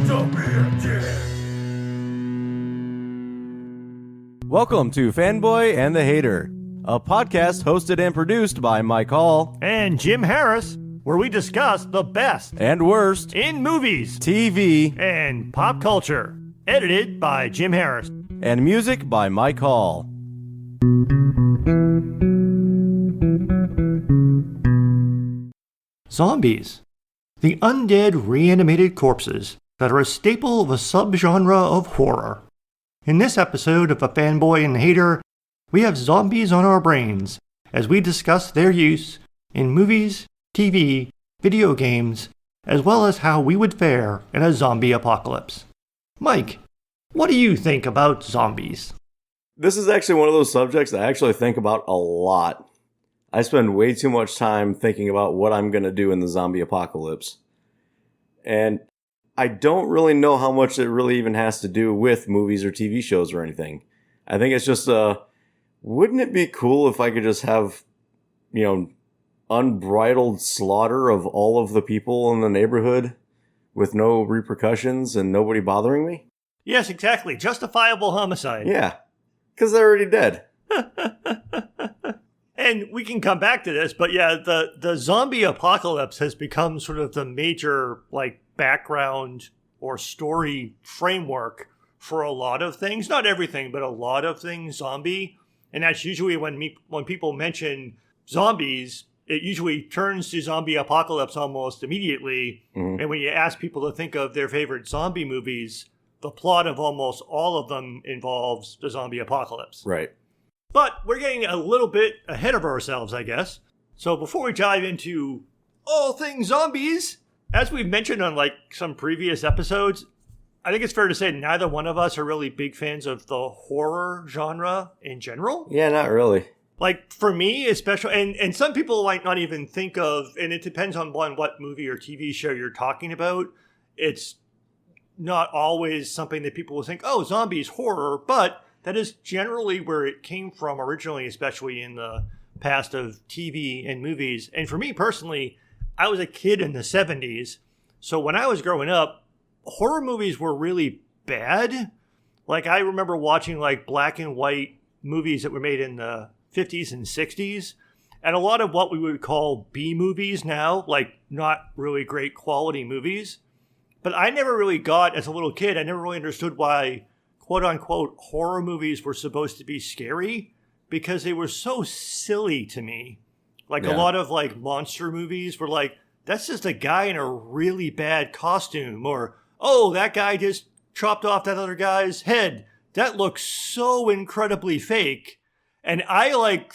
Welcome to Fanboy and the Hater, a podcast hosted and produced by Mike Hall and Jim Harris, where we discuss the best and worst in movies, TV, and pop culture. Edited by Jim Harris. And music by Mike Hall. Zombies. The undead reanimated corpses that are a staple of a subgenre of horror. In this episode of A Fanboy and the Hater, we have zombies on our brains as we discuss their use in movies, TV, video games, as well as how we would fare in a zombie apocalypse. Mike, what do you think about zombies? This is actually one of those subjects I actually think about a lot. I spend way too much time thinking about what I'm going to do in the zombie apocalypse. And I don't really know how much it really even has to do with movies or TV shows or anything. I think it's just, wouldn't it be cool if I could just have, unbridled slaughter of all of the people in the neighborhood with no repercussions and nobody bothering me? Yes, exactly. Justifiable homicide. Yeah, because they're already dead. And we can come back to this, but yeah, the zombie apocalypse has become sort of the major, background or story framework for a lot of things. Not everything, but a lot of things zombie. And that's usually when people mention zombies, it usually turns to zombie apocalypse almost immediately. Mm-hmm. And when you ask people to think of their favorite zombie movies, the plot of almost all of them involves the zombie apocalypse. Right. But we're getting a little bit ahead of ourselves, I guess. So before we dive into all things zombies, as we've mentioned on some previous episodes, I think it's fair to say neither one of us are really big fans of the horror genre in general. Yeah, not really. For me, especially, and some people might not even think of, and it depends on what movie or TV show you're talking about. It's not always something that people will think, oh, zombies, horror, but that is generally where it came from originally, especially in the past of TV and movies. And for me personally, I was a kid in the 70s. So when I was growing up, horror movies were really bad. I remember watching black and white movies that were made in the 50s and 60s. And a lot of what we would call B movies now, not really great quality movies. But I never really got, as a little kid, I never really understood why quote-unquote horror movies were supposed to be scary, because they were so silly to me. A lot of monster movies were that's just a guy in a really bad costume, or, oh, that guy just chopped off that other guy's head. That looks so incredibly fake. And I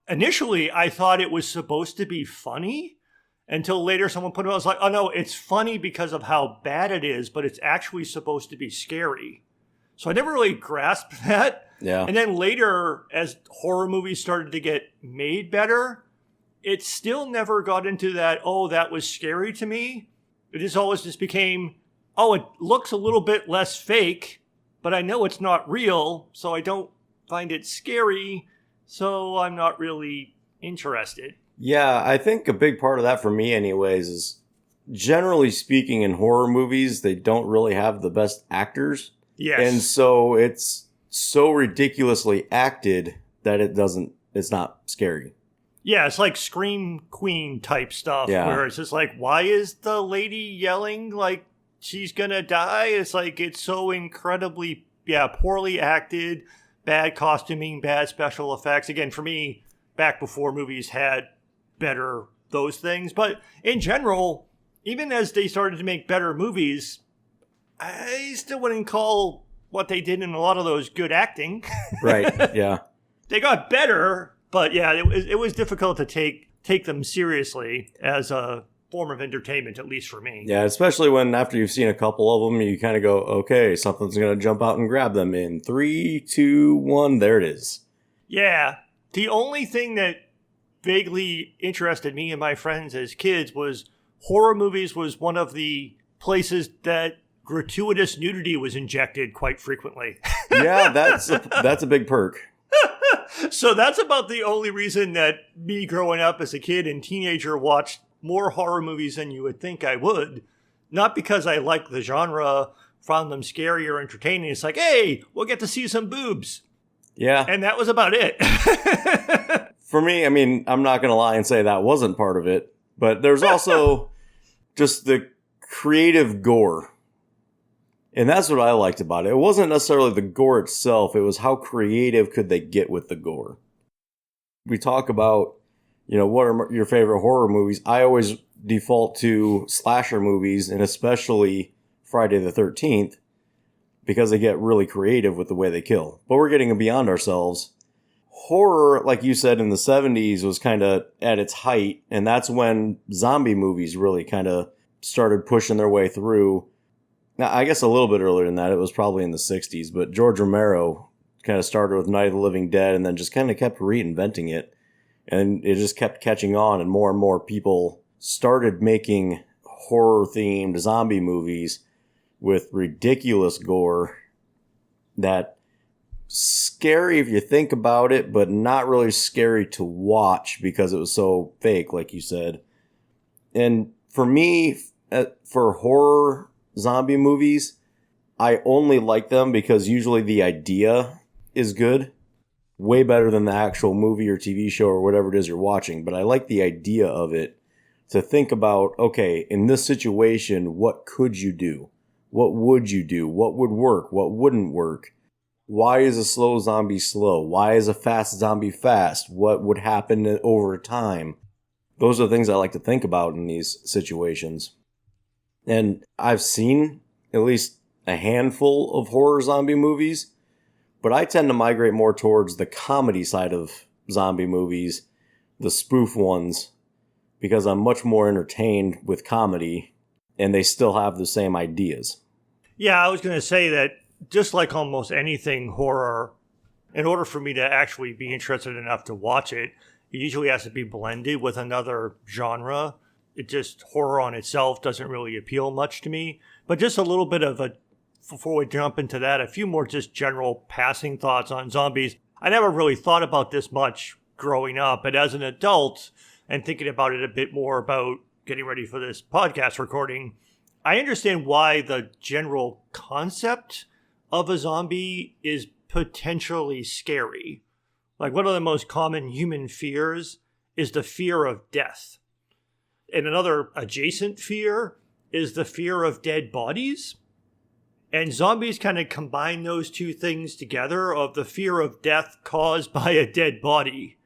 initially I thought it was supposed to be funny, until later someone put it on. I was like, oh no, it's funny because of how bad it is, but it's actually supposed to be scary. So I never really grasped that. Yeah. And then later, as horror movies started to get made better, it still never got into that, oh, that was scary to me. It just always just became, oh, it looks a little bit less fake, but I know it's not real, so I don't find it scary, so I'm not really interested. Yeah, I think a big part of that for me anyways is, generally speaking, in horror movies, they don't really have the best actors. Yes. And so it's so ridiculously acted that it's not scary. Yeah, it's like Scream Queen type stuff, where it's just why is the lady yelling she's gonna die? It's it's so incredibly, poorly acted, bad costuming, bad special effects. Again, for me, back before movies had better those things. But in general, even as they started to make better movies, I still wouldn't call what they did in a lot of those good acting. Right, yeah. They got better, but it was difficult to take them seriously as a form of entertainment, at least for me. Yeah, especially when after you've seen a couple of them, you kind of go, okay, something's going to jump out and grab them in 3, 2, 1, there it is. Yeah. The only thing that vaguely interested me and my friends as kids was horror movies was one of the places that gratuitous nudity was injected quite frequently. Yeah, that's a big perk. So that's about the only reason that me growing up as a kid and teenager watched more horror movies than you would think I would. Not because I like the genre, found them scary or entertaining. It's like, hey, we'll get to see some boobs. Yeah. And that was about it. For me, I mean, I'm not going to lie and say that wasn't part of it, but there's also just the creative gore. And that's what I liked about it. It wasn't necessarily the gore itself. It was how creative could they get with the gore. We talk about, what are your favorite horror movies? I always default to slasher movies, and especially Friday the 13th, because they get really creative with the way they kill. But we're getting beyond ourselves. Horror, like you said, in the 70s was kind of at its height, and that's when zombie movies really kind of started pushing their way through. Now, I guess a little bit earlier than that, it was probably in the 60s, but George Romero kind of started with Night of the Living Dead and then just kind of kept reinventing it. And it just kept catching on, and more people started making horror-themed zombie movies with ridiculous gore that scary if you think about it, but not really scary to watch because it was so fake, like you said. And for me, for horror zombie movies, I only like them because usually the idea is good. Way better than the actual movie or TV show or whatever it is you're watching. But I like the idea of it to think about, okay, in this situation, what could you do? What would you do? What would work? What wouldn't work? Why is a slow zombie slow? Why is a fast zombie fast? What would happen over time? Those are the things I like to think about in these situations. And I've seen at least a handful of horror zombie movies, but I tend to migrate more towards the comedy side of zombie movies, the spoof ones, because I'm much more entertained with comedy, and they still have the same ideas. Yeah, I was going to say that just like almost anything horror, in order for me to actually be interested enough to watch it, it usually has to be blended with another genre. It just, horror on itself doesn't really appeal much to me. But just a little bit of before we jump into that, a few more just general passing thoughts on zombies. I never really thought about this much growing up, but as an adult and thinking about it a bit more about getting ready for this podcast recording, I understand why the general concept of a zombie is potentially scary. Like, one of the most common human fears is the fear of death. And another adjacent fear is the fear of dead bodies. And zombies kind of combine those two things together, of the fear of death caused by a dead body.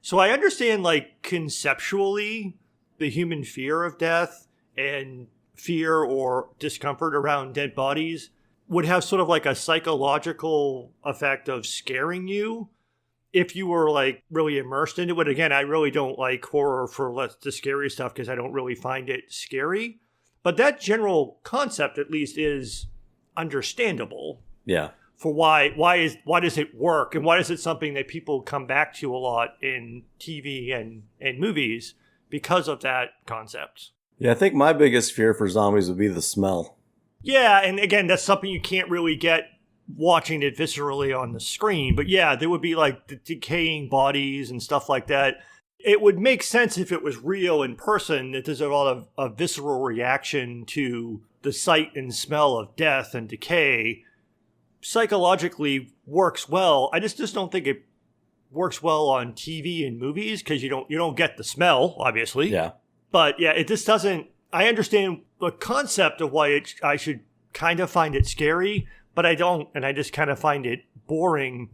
So I understand, like, conceptually, the human fear of death and fear or discomfort around dead bodies would have sort of like a psychological effect of scaring you if you were, like, really immersed into it. Again, I really don't like horror for the scary stuff because I don't really find it scary. But that general concept, at least, is understandable. Yeah. For why does it work, and why is it something that people come back to a lot in TV and movies because of that concept? Yeah, I think my biggest fear for zombies would be the smell. Yeah, and again, that's something you can't really get watching it viscerally on the screen. But yeah, there would be like the decaying bodies and stuff like that. It would make sense if it was real in person, that there's a lot of a visceral reaction to the sight and smell of death and decay. Psychologically works well. I just don't think it works well on TV and movies because you don't get the smell, obviously. Yeah. But yeah, it just doesn't. I understand the concept of why I should kind of find it scary, but I don't, and I just kind of find it boring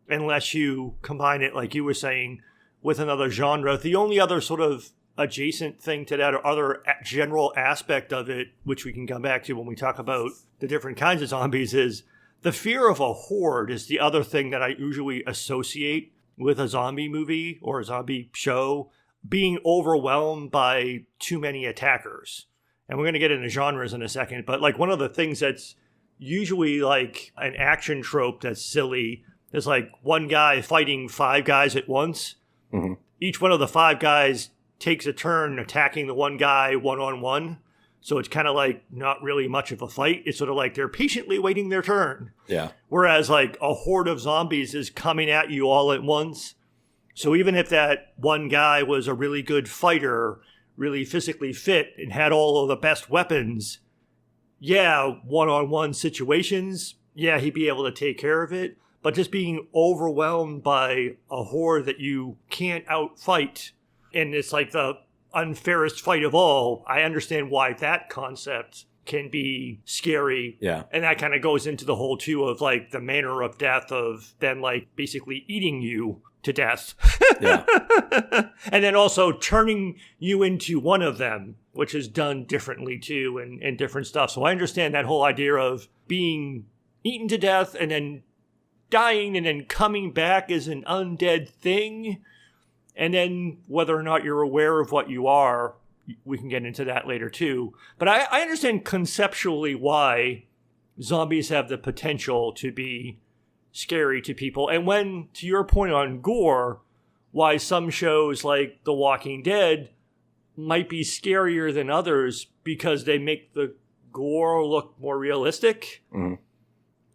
unless you combine it, like you were saying, with another genre. The only other sort of adjacent thing to that, or other general aspect of it, which we can come back to when we talk about the different kinds of zombies, is the fear of a horde is the other thing that I usually associate with a zombie movie or a zombie show, being overwhelmed by too many attackers. And we're going to get into genres in a second, but like one of the things that's usually like an action trope that's silly is like one guy fighting five guys at once. Mm-hmm. Each one of the five guys takes a turn attacking the one guy one-on-one. So it's kind of like not really much of a fight. It's sort of like they're patiently waiting their turn. Yeah. Whereas like a horde of zombies is coming at you all at once. So even if that one guy was a really good fighter, really physically fit, and had all of the best weapons, yeah, one-on-one situations, yeah, he'd be able to take care of it. But just being overwhelmed by a horde that you can't outfight, and it's like the unfairest fight of all, I understand why that concept can be scary. Yeah. And that kind of goes into the whole, too, of like the manner of death of them like basically eating you to death. Yeah. And then also turning you into one of them, which is done differently, too, and different stuff. So I understand that whole idea of being eaten to death and then dying and then coming back as an undead thing. And then whether or not you're aware of what you are, we can get into that later too. But I understand conceptually why zombies have the potential to be scary to people. And when, to your point on gore, why some shows like The Walking Dead might be scarier than others because they make the gore look more realistic. Mm-hmm.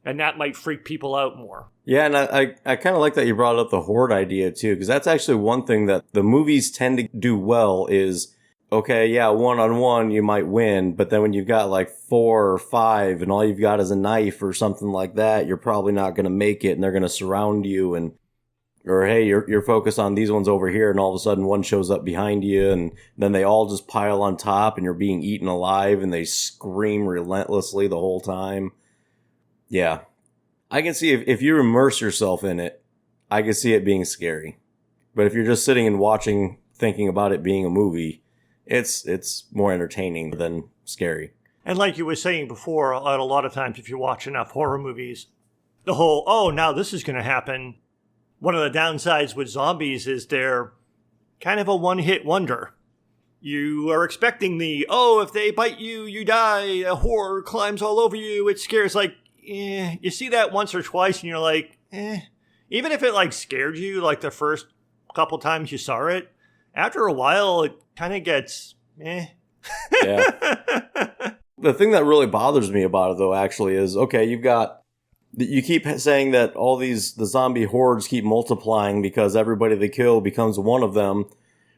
And that might freak people out more. Yeah, and I kind of like that you brought up the horde idea too, because that's actually one thing that the movies tend to do well is, okay, yeah, one-on-one you might win, but then when you've got like 4 or 5 and all you've got is a knife or something like that, you're probably not going to make it and they're going to surround you or hey, you're focused on these ones over here and all of a sudden one shows up behind you and then they all just pile on top and you're being eaten alive and they scream relentlessly the whole time. Yeah. I can see if you immerse yourself in it, I can see it being scary. But if you're just sitting and watching, thinking about it being a movie, it's more entertaining than scary. And like you were saying before, a lot of times if you watch enough horror movies, the whole, oh, now this is going to happen. One of the downsides with zombies is they're kind of a one-hit wonder. You are expecting if they bite you, you die, a horror climbs all over you, it scares, like, you see that once or twice and you're like, even if it like scared you like the first couple times you saw it, after a while it kind of gets Yeah. The thing that really bothers me about it though actually is, okay, you keep saying that the zombie hordes keep multiplying because everybody they kill becomes one of them,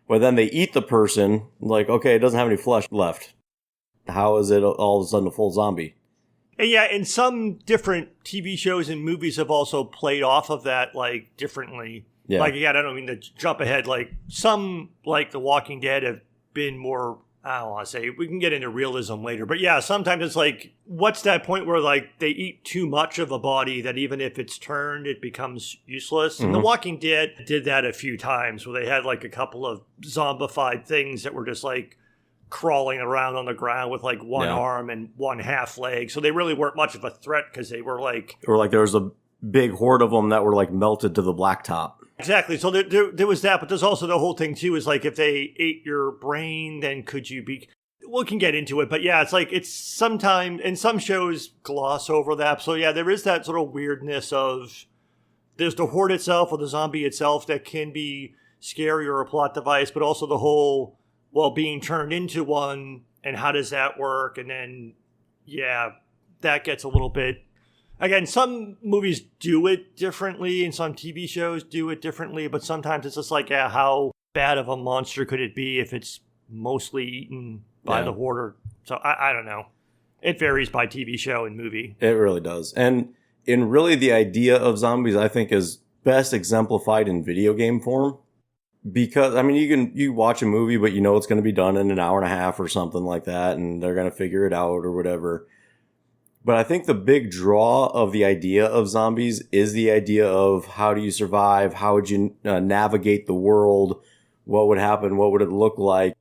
but then they eat the person, like, okay, it doesn't have any flesh left. How is it all of a sudden a full zombie? And yeah, and some different TV shows and movies have also played off of that, like, differently. Yeah. Like, again, I don't mean to jump ahead. Like, some, like The Walking Dead, have been more, I don't want to say, we can get into realism later. But yeah, sometimes it's like, what's that point where, like, they eat too much of a body that even if it's turned, it becomes useless? Mm-hmm. And The Walking Dead did that a few times where they had, like, a couple of zombified things that were just, like, crawling around on the ground with like one arm and one half leg. So they really weren't much of a threat because they were like... Or like there was a big horde of them that were like melted to the blacktop. Exactly. So there was that, but there's also the whole thing too is like if they ate your brain, then could you be... We can get into it, but yeah, it's like it's sometimes... And some shows gloss over that. So yeah, there is that sort of weirdness of... There's the horde itself or the zombie itself that can be scary or a plot device, but also the whole... Well, being turned into one, and how does that work? And then, yeah, that gets a little bit... Again, some movies do it differently, and some TV shows do it differently, but sometimes it's just like, yeah, how bad of a monster could it be if it's mostly eaten by the horde? So, I don't know. It varies by TV show and movie. It really does. And in really the idea of zombies, I think, is best exemplified in video game form. Because, I mean, you watch a movie, but you know it's going to be done in an hour and a half or something like that, and they're going to figure it out or whatever. But I think the big draw of the idea of zombies is the idea of how do you survive? How would you navigate the world? What would happen? What would it look like?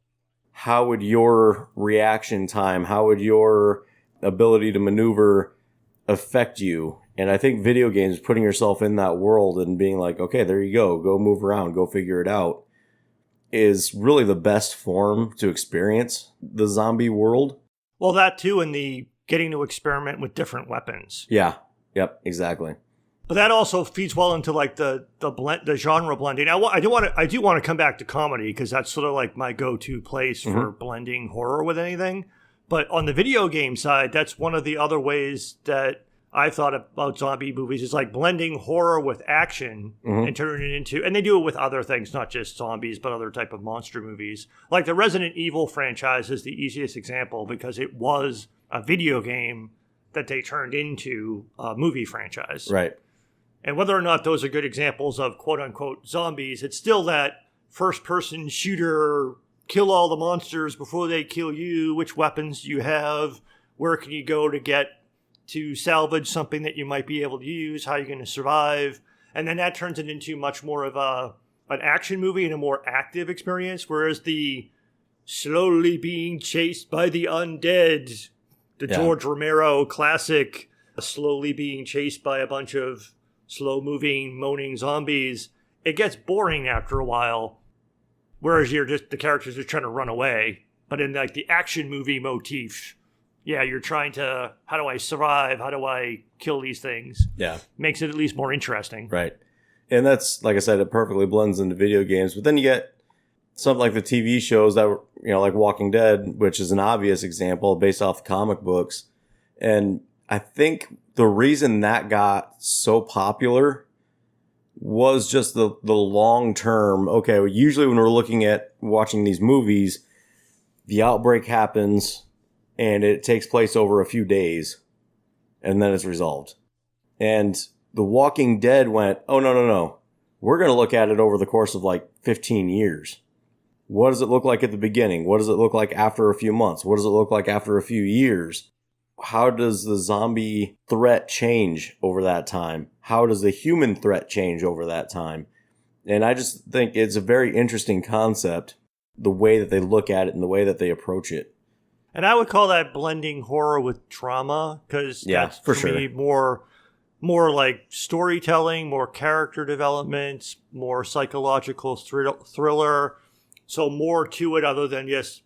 How would your reaction time, how would your ability to maneuver affect you? And I think video games, putting yourself in that world and being like, okay, there you go move around, go figure it out, is really the best form to experience the zombie world. Well, that too, and the getting to experiment with different weapons. Yeah, yep, exactly. But that also feeds well into like the genre blending. I do want to come back to comedy because that's sort of like my go-to place for blending horror with anything. But on the video game side, that's one of the other ways that I thought about zombie movies is like blending horror with action and turning it into, and they do it with other things, not just zombies, but other type of monster movies. Like the Resident Evil franchise is the easiest example because it was a video game that they turned into a movie franchise. Right. And whether or not those are good examples of quote unquote zombies, it's still that first person shooter, kill all the monsters before they kill you, which weapons do you have, where can you go to salvage something that you might be able to use, how you're going to survive. And then that turns it into much more of an action movie and a more active experience, whereas the slowly being chased by the undead, the George Romero classic, slowly being chased by a bunch of slow-moving, moaning zombies, it gets boring after a while, whereas the characters are trying to run away. But in like the action movie motif, you're trying to, how do I survive? How do I kill these things? Yeah. Makes it at least more interesting. Right. And that's, like I said, it perfectly blends into video games. But then you get something like the TV shows that were, like Walking Dead, which is an obvious example based off the comic books. And I think the reason that got so popular was just the long term. Okay, usually when we're looking at watching these movies, the outbreak happens and it takes place over a few days and then it's resolved. And The Walking Dead went, oh, no. We're going to look at it over the course of like 15 years. What does it look like at the beginning? What does it look like after a few months? What does it look like after a few years? How does the zombie threat change over that time? How does the human threat change over that time? And I just think it's a very interesting concept, the way that they look at it and the way that they approach it. And I would call that blending horror with drama, because that's for me more like storytelling, more character development, more psychological thriller. So more to it other than just,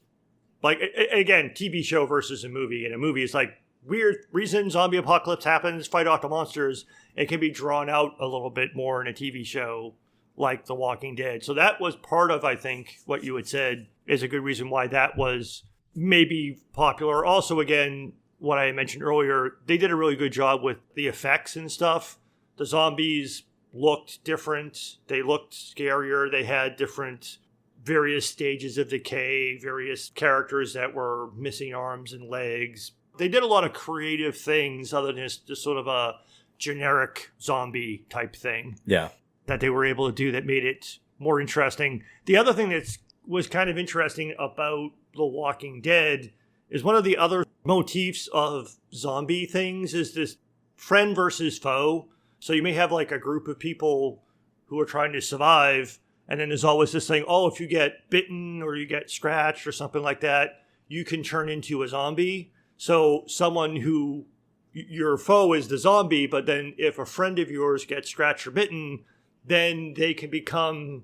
like, again, TV show versus a movie. And a movie is like, weird reason zombie apocalypse happens, fight off the monsters. It can be drawn out a little bit more in a TV show like The Walking Dead. So that was part of, I think, what you had said is a good reason why that was maybe popular. Also, again, what I mentioned earlier, they did a really good job with the effects and stuff. The zombies looked different. They looked scarier. They had different various stages of decay, various characters that were missing arms and legs. They did a lot of creative things other than just sort of a generic zombie type thing. Yeah. That they were able to do that made it more interesting. The other thing that was kind of interesting about The Walking Dead is one of the other motifs of zombie things is this friend versus foe. So you may have like a group of people who are trying to survive, and then there's always this thing, oh, if you get bitten or you get scratched or something like that, you can turn into a zombie. So someone who, your foe is the zombie, but then if a friend of yours gets scratched or bitten, then they can become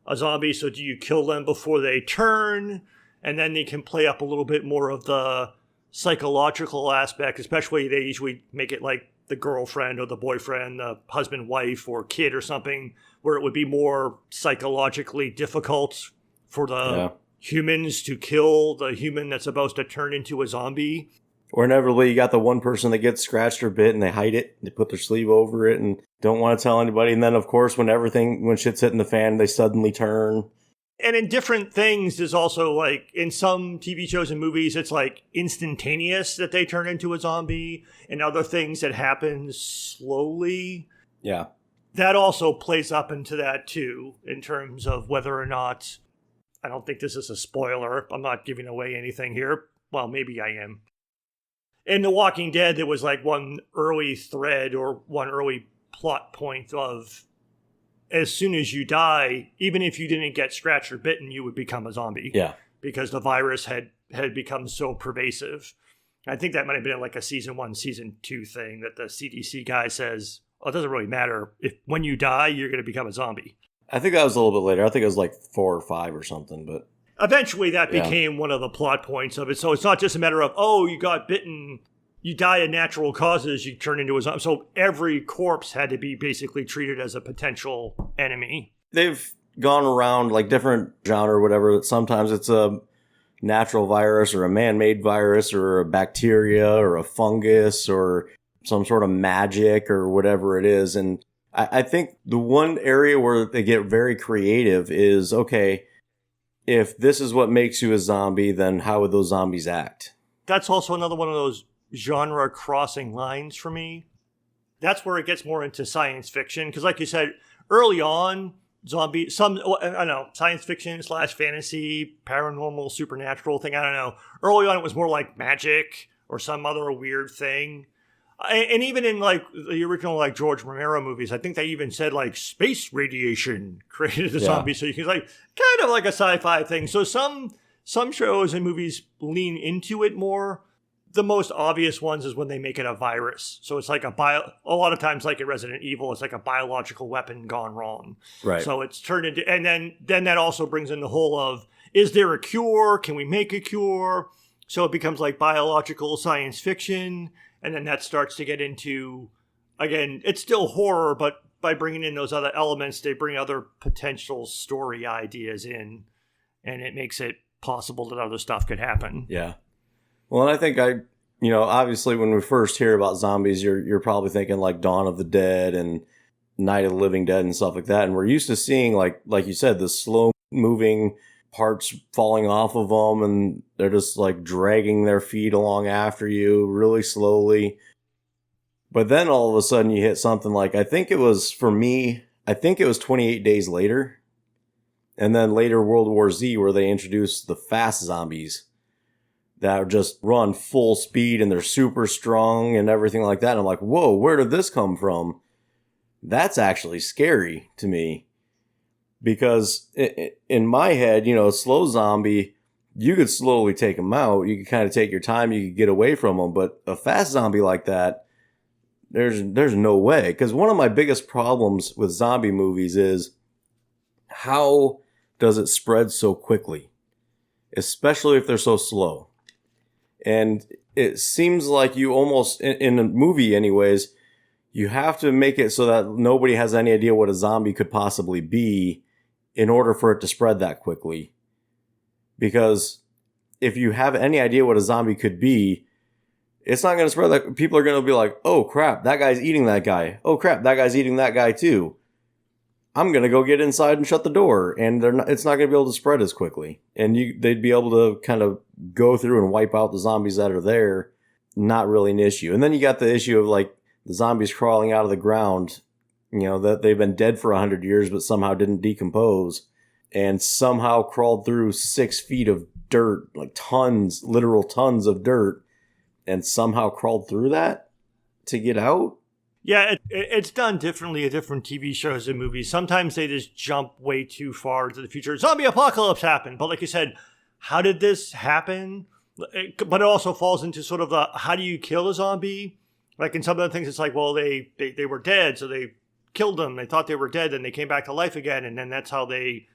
a zombie. So do you kill them before they turn? And then they can play up a little bit more of the psychological aspect, especially they usually make it like the girlfriend or the boyfriend, the husband, wife, or kid or something, where it would be more psychologically difficult for the humans to kill the human that's supposed to turn into a zombie. Or inevitably, you got the one person that gets scratched or bit and they hide it. They put their sleeve over it and don't want to tell anybody. And then, of course, when shit's hitting the fan, they suddenly turn. And in different things, there's also like in some TV shows and movies, it's like instantaneous that they turn into a zombie. And other things that happen slowly. Yeah. That also plays up into that too, in terms of whether or not, I don't think this is a spoiler. I'm not giving away anything here. Well, maybe I am. In The Walking Dead, there was like one early thread or one early plot point of as soon as you die, even if you didn't get scratched or bitten, you would become a zombie. Yeah. Because the virus had become so pervasive. I think that might have been like a season 1, season 2 thing that the CDC guy says, oh, it doesn't really matter. When you die, you're going to become a zombie. I think that was a little bit later. I think it was like 4 or 5 or something, but eventually that became one of the plot points of it. So it's not just a matter of, oh, you got bitten, you die of natural causes, you turn into a zombie. So every corpse had to be basically treated as a potential enemy. They've gone around like different genre or whatever. Sometimes it's a natural virus or a man-made virus or a bacteria or a fungus or some sort of magic or whatever it is. And I think the one area where they get very creative is, okay, if this is what makes you a zombie, then how would those zombies act? That's also another one of those genre crossing lines for me. That's where it gets more into science fiction. Because like you said, early on, I don't know, science fiction / fantasy, paranormal, supernatural thing, I don't know. Early on, it was more like magic or some other weird thing. And even in like the original like George Romero movies, I think they even said like space radiation created the zombie. So you can like kind of like a sci-fi thing. So some shows and movies lean into it more. The most obvious ones is when they make it a virus. So it's like a lot of times like in Resident Evil, it's like a biological weapon gone wrong. Right. So it's turned into, and then that also brings in the whole of, is there a cure? Can we make a cure? So it becomes like biological science fiction. And then that starts to get into, again, it's still horror, but by bringing in those other elements, they bring other potential story ideas in, and it makes it possible that other stuff could happen. Yeah. Well, and I think obviously when we first hear about zombies, you're probably thinking like Dawn of the Dead and Night of the Living Dead and stuff like that. And we're used to seeing like you said, the slow moving parts falling off of them, and they're just like dragging their feet along after you really slowly. But then all of a sudden you hit something like, I think it was 28 Days Later. And then later World War Z, where they introduced the fast zombies that just run full speed and they're super strong and everything like that. And I'm like, whoa, where did this come from? That's actually scary to me. Because in my head, a slow zombie, you could slowly take them out. You could kind of take your time. You could get away from them. But a fast zombie like that, there's no way. Because one of my biggest problems with zombie movies is, how does it spread so quickly? Especially if they're so slow. And it seems like you almost, in a movie anyways, you have to make it so that nobody has any idea what a zombie could possibly be in order for it to spread that quickly. Because if you have any idea what a zombie could be, it's not going to spread. That people are going to be like, oh crap, that guy's eating that guy. Oh crap, that guy's eating that guy too. I'm going to go get inside and shut the door. And it's not going to be able to spread as quickly. And they'd be able to kind of go through and wipe out the zombies that are there. Not really an issue. And then you got the issue of like the zombies crawling out of the ground, that they've been dead for 100 years, but somehow didn't decompose and somehow crawled through 6 feet of dirt, like literal tons of dirt, and somehow crawled through that to get out. Yeah, it's done differently in different TV shows and movies. Sometimes they just jump way too far into the future. Zombie apocalypse happened. But like you said, how did this happen? But it also falls into sort of the, how do you kill a zombie? Like in some of the things, it's like, well, they were dead, so they killed them. They thought they were dead, and they came back to life again, and then that's how they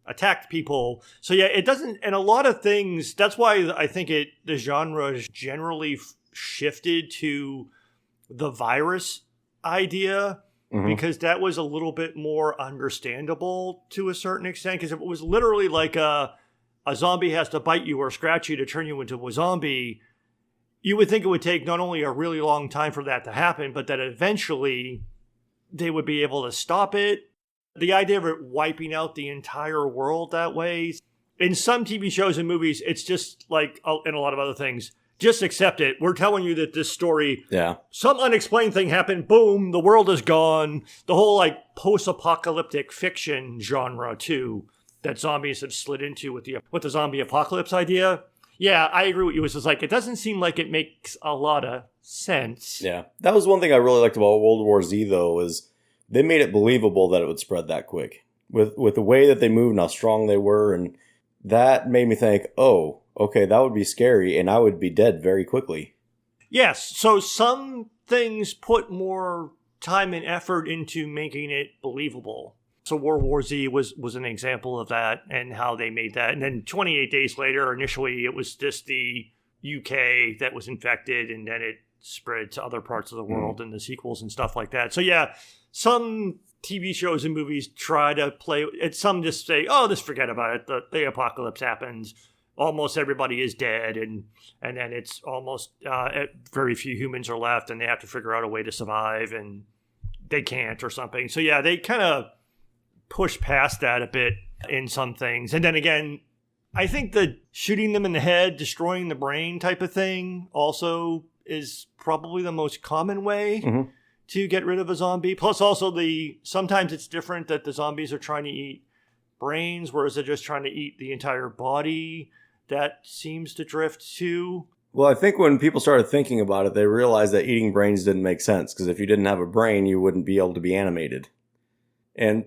attacked people. So yeah, it doesn't, and a lot of things, that's why I think the genre is generally shifted to the virus idea, because that was a little bit more understandable to a certain extent, because if it was literally like a zombie has to bite you or scratch you to turn you into a zombie, you would think it would take not only a really long time for that to happen, but that eventually they would be able to stop it. The idea of it wiping out the entire world that way, in some TV shows and movies, it's just like, in a lot of other things, just accept it. We're telling you that this story, some unexplained thing happened, boom, the world is gone. The whole like post-apocalyptic fiction genre too, that zombies have slid into with the zombie apocalypse idea. Yeah, I agree with you. It's just like, it doesn't seem like it makes a lot of sense. Yeah. That was one thing I really liked about World War Z, though, is they made it believable that it would spread that quick. With the way that they moved and how strong they were. And that made me think, oh, okay, that would be scary, and I would be dead very quickly. Yes. So some things put more time and effort into making it believable. So World War Z was an example of that and how they made that. And then 28 Days Later, initially it was just the UK that was infected, and then it spread to other parts of the world and the sequels and stuff like that. So yeah, some TV shows and movies try to play it. Some just say, oh, just forget about it. The apocalypse happens. almost everybody is dead, and then it's almost very few humans are left, and they have to figure out a way to survive, and they can't or something. So yeah, they kind of push past that a bit in some things. And then again, I think the shooting them in the head, destroying the brain type of thing also is probably the most common way to get rid of a zombie. Plus also sometimes it's different that the zombies are trying to eat brains, whereas they're just trying to eat the entire body. That seems to drift too. Well, I think when people started thinking about it, they realized that eating brains didn't make sense, because if you didn't have a brain, you wouldn't be able to be animated. And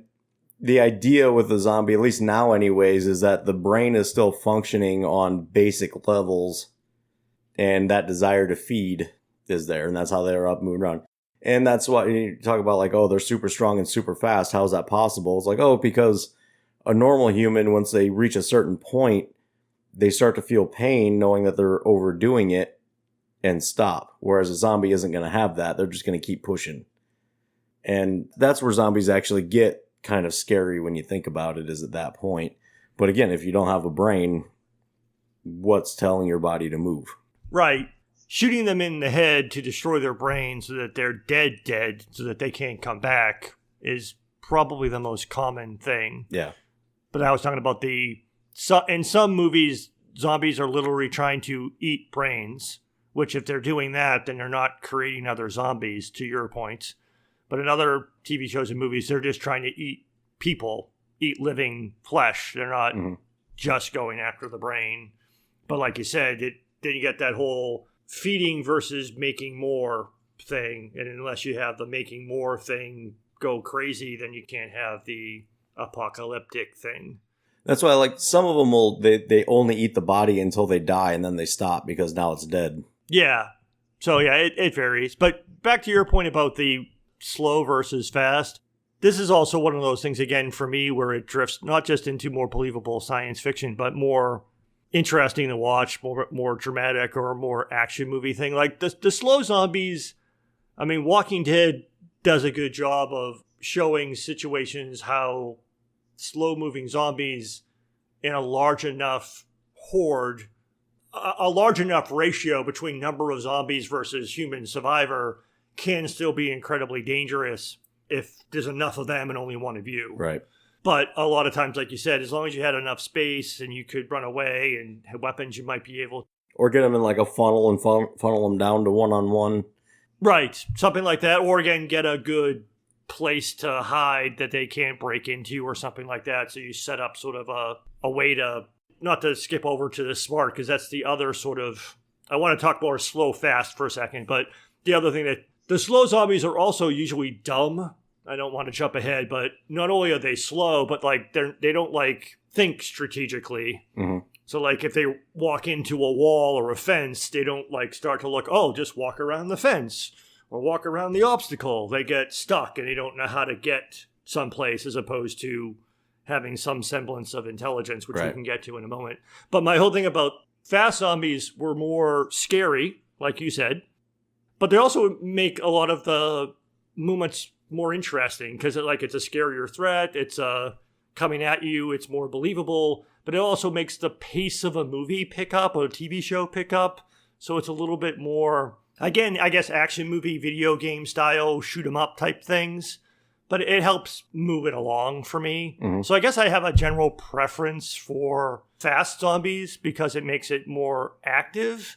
the idea with the zombie, at least now anyways, is that the brain is still functioning on basic levels, and that desire to feed is there, and that's how they're up moving around. And that's why you talk about like, oh, they're super strong and super fast. How is that possible? It's like, oh, because a normal human, once they reach a certain point, they start to feel pain knowing that they're overdoing it and stop. Whereas a zombie isn't going to have that. They're just going to keep pushing. And that's where zombies actually get kind of scary when you think about it, is at that point. But again, if you don't have a brain, what's telling your body to move? Right. Shooting them in the head to destroy their brain so that they're dead, so that they can't come back, is probably the most common thing. Yeah. But I was talking about in some movies, zombies are literally trying to eat brains, which if they're doing that, then they're not creating other zombies, to your point. But in other TV shows and movies, they're just trying to eat people, eat living flesh. They're not just going after the brain. But like you said, then you get that whole feeding versus making more thing. And unless you have the making more thing go crazy, then you can't have the apocalyptic thing. That's why, like, some of them they only eat the body until they die, and then they stop because now it's dead. Yeah. So, yeah, it varies. But back to your point about the slow versus fast, this is also one of those things, again, for me, where it drifts not just into more believable science fiction, but more interesting to watch, more dramatic or more action movie thing. Like, the slow zombies, I mean, Walking Dead does a good job of showing situations how slow-moving zombies in a large enough horde, a large enough ratio between number of zombies versus human survivor can still be incredibly dangerous if there's enough of them and only one of you. Right. But a lot of times, like you said, as long as you had enough space and you could run away and had weapons, you might be able to. Or get them in like a funnel and funnel them down to one-on-one. Right. Something like that. Or again, get a good place to hide that they can't break into or something like that. So you set up sort of a way to, not to skip over to the smart, because that's the other sort of, I want to talk more slow fast for a second, but the other thing that the slow zombies are also usually dumb. I don't want to jump ahead, but not only are they slow, but like they don't like think strategically. So like if they walk into a wall or a fence, they don't like start to look, oh, just walk around the fence or walk around the obstacle. They get stuck and they don't know how to get someplace, as opposed to having some semblance of intelligence, which we can get to in a moment. But my whole thing about fast zombies were more scary, like you said, but they also make a lot of the movements more interesting because it's a scarier threat. It's coming at you. It's more believable, but it also makes the pace of a movie pick up, or a TV show pick up. So it's a little bit more, again, I guess action movie, video game style, shoot 'em up type things, but it helps move it along for me. So I guess I have a general preference for fast zombies because it makes it more active.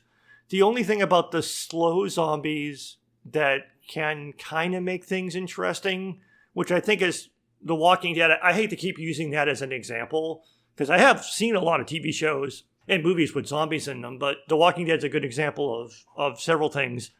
The only thing about the slow zombies that can kind of make things interesting, which I think is The Walking Dead. I hate to keep using that as an example because I have seen a lot of TV shows and movies with zombies in them, but The Walking Dead is a good example of several things.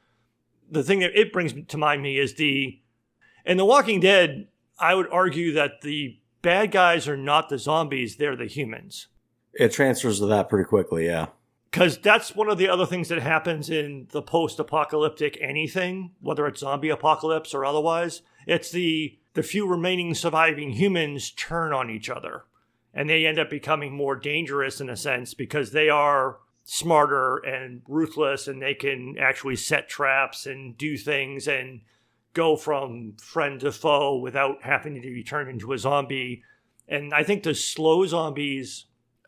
The thing that it brings to mind me is in The Walking Dead, I would argue that the bad guys are not the zombies, they're the humans. It transfers to that pretty quickly, yeah. Because that's one of the other things that happens in the post-apocalyptic anything, whether it's zombie apocalypse or otherwise. It's the few remaining surviving humans turn on each other. And they end up becoming more dangerous in a sense because they are smarter and ruthless, and they can actually set traps and do things and go from friend to foe without having to be turned into a zombie. And I think the slow zombies,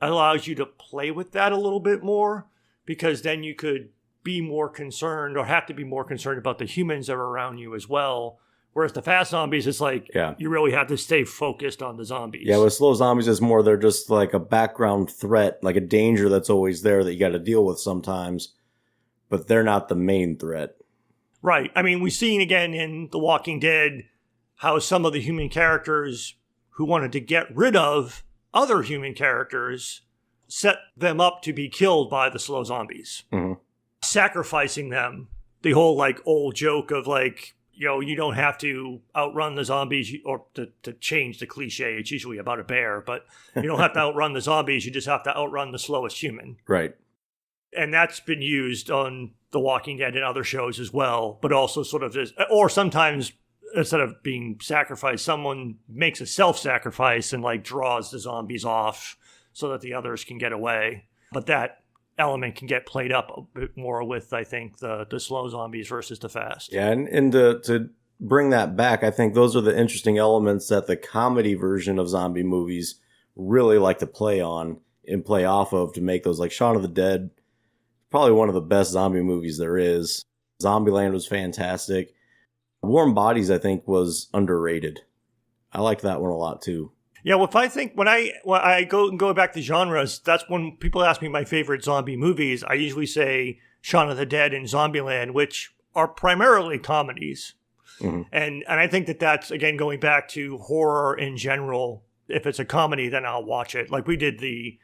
allows you to play with that a little bit more, because then you could be more concerned or have to be more concerned about the humans that are around you as well. Whereas the fast zombies, it's like you really have to stay focused on the zombies. Yeah, with slow zombies, it's more they're just like a background threat, like a danger that's always there that you got to deal with sometimes, but they're not the main threat. Right. I mean, we've seen again in The Walking Dead how some of the human characters who wanted to get rid of other human characters set them up to be killed by the slow zombies. Mm-hmm. Sacrificing them. The whole like old joke of like, you know, you don't have to outrun the zombies, or to change the cliche, it's usually about a bear, but you don't have to outrun the zombies, you just have to outrun the slowest human. Right. And that's been used on The Walking Dead and other shows as well, but also sort of as, or sometimes instead of being sacrificed, someone makes a self-sacrifice and like draws the zombies off so that the others can get away. But that element can get played up a bit more with, I think, the slow zombies versus the fast. Yeah, and to bring that back, I think those are the interesting elements that the comedy version of zombie movies really like to play on and play off of to make those, like Shaun of the Dead, probably one of the best zombie movies there is. Zombieland was fantastic. Warm Bodies, I think, was underrated. I like that one a lot, too. Yeah, well, if I think when I go back to genres, that's when people ask me my favorite zombie movies. I usually say Shaun of the Dead and Zombieland, which are primarily comedies. Mm-hmm. And I think that's, again, going back to horror in general. If it's a comedy, then I'll watch it. Like we did the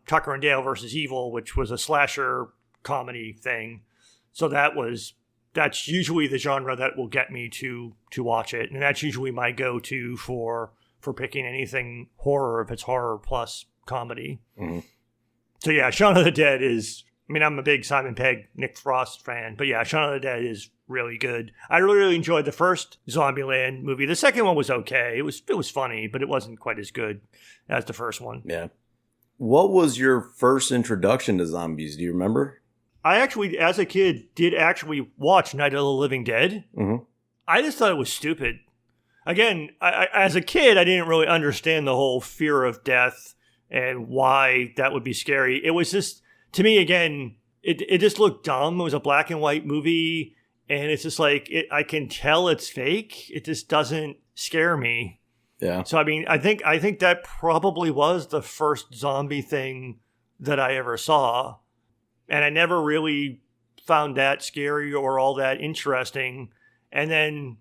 Tucker and Dale versus Evil, which was a slasher comedy thing. So that's usually the genre that will get me to watch it. And that's usually my go-to for picking anything horror, if it's horror plus comedy. Mm-hmm. So yeah, Shaun of the Dead is, I mean, I'm a big Simon Pegg, Nick Frost fan, but yeah, Shaun of the Dead is really good. I really enjoyed the first Zombieland movie. The second one was okay. It was funny, but it wasn't quite as good as the first one. Yeah. What was your first introduction to zombies? Do you remember? I actually, as a kid, did actually watch Night of the Living Dead. Mm-hmm. I just thought it was stupid. Again, I, as a kid, I didn't really understand the whole fear of death and why that would be scary. It was just, to me, again, it just looked dumb. It was a black and white movie, and it's just like, I can tell it's fake. It just doesn't scare me. Yeah. So, I mean, I think that probably was the first zombie thing that I ever saw. And I never really found that scary or all that interesting. And then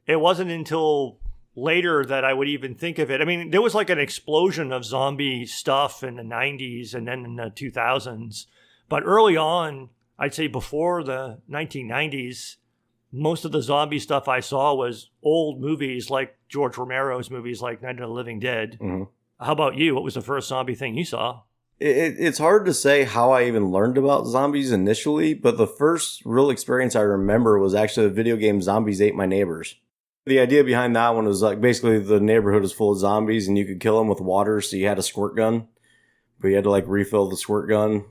it wasn't until later that I would even think of it. I mean, there was like an explosion of zombie stuff in the 90s and then in the 2000s. But early on, I'd say before the 1990s, most of the zombie stuff I saw was old movies like George Romero's movies like Night of the Living Dead. Mm-hmm. How about you? What was the first zombie thing you saw? It's hard to say how I even learned about zombies initially, but the first real experience I remember was actually the video game Zombies Ate My Neighbors. The idea behind that one was like basically the neighborhood is full of zombies and you could kill them with water, so you had a squirt gun, but you had to like refill the squirt gun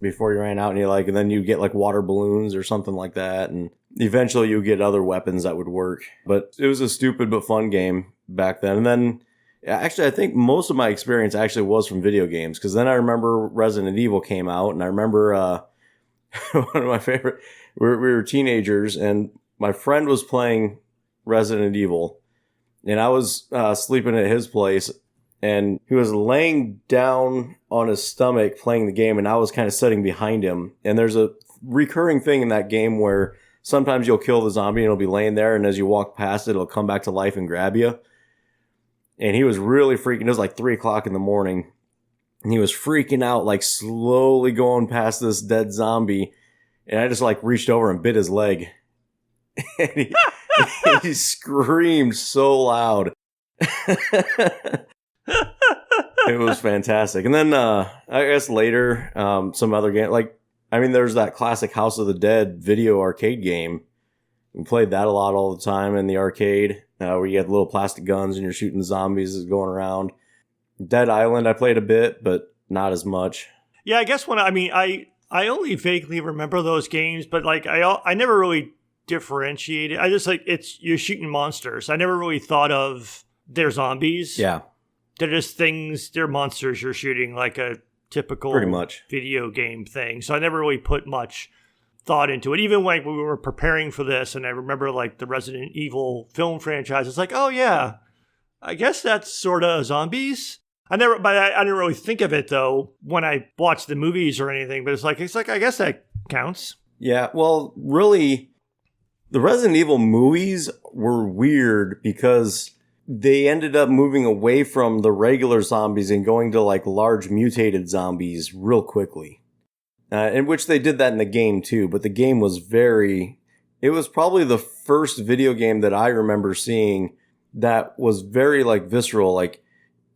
before you ran out, and then you get like water balloons or something like that, and eventually you get other weapons that would work. But it was a stupid but fun game back then. And then actually, I think most of my experience actually was from video games, because then I remember Resident Evil came out, and I remember one of my favorite, we were teenagers, and my friend was playing Resident Evil, and I was sleeping at his place, and he was laying down on his stomach playing the game, and I was kind of sitting behind him. And there's a recurring thing in that game where sometimes you'll kill the zombie, and it'll be laying there, and as you walk past it, it'll come back to life and grab you. And he was really freaking. It was like 3 o'clock in the morning. And he was freaking out, like slowly going past this dead zombie. And I just like reached over and bit his leg. And he screamed so loud. It was fantastic. And then I guess later, some other game. There's that classic House of the Dead video arcade game. We played that a lot all the time in the arcade. Where you had little plastic guns and you're shooting zombies going around. Dead Island I played a bit, but not as much. Yeah, I guess I only vaguely remember those games, but like I never really differentiated. I just you're shooting monsters. I never really thought of they're zombies. Yeah. They're just things, they're monsters you're shooting, like a typical Pretty much video game thing. So I never really put much thought into it. Even when we were preparing for this, and I remember like the Resident Evil film franchise, it's like, oh yeah, I guess that's sort of zombies. I didn't really think of it though when I watched the movies or anything. But it's like I guess that counts. Yeah, well, really, the Resident Evil movies were weird because they ended up moving away from the regular zombies and going to like large mutated zombies real quickly. In which they did that in the game too, but the game was it was probably the first video game that I remember seeing that was very like visceral. Like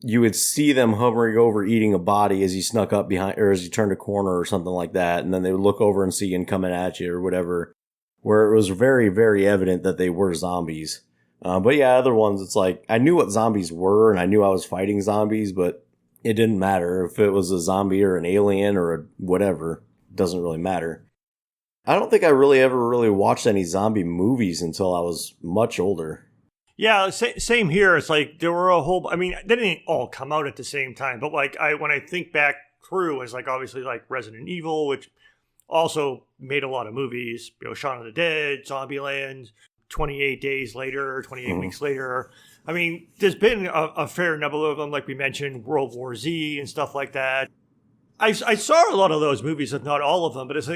you would see them hovering over eating a body as you snuck up behind, or as you turned a corner or something like that. And then they would look over and see you coming at you or whatever, where it was very, very evident that they were zombies. But yeah, other ones, it's like, I knew what zombies were and I knew I was fighting zombies, but it didn't matter if it was a zombie or an alien or a whatever. It doesn't really matter. I don't think I ever watched any zombie movies until I was much older. Yeah, same here. It's like there were a whole, I mean, they didn't all come out at the same time, but like when I think back through, it's like obviously like Resident Evil, which also made a lot of movies, Shaun of the Dead, Zombieland, 28 Days Later, 28 Weeks Later. I mean, there's been a fair number of them, like we mentioned, World War Z and stuff like that. I saw a lot of those movies, if not all of them, but it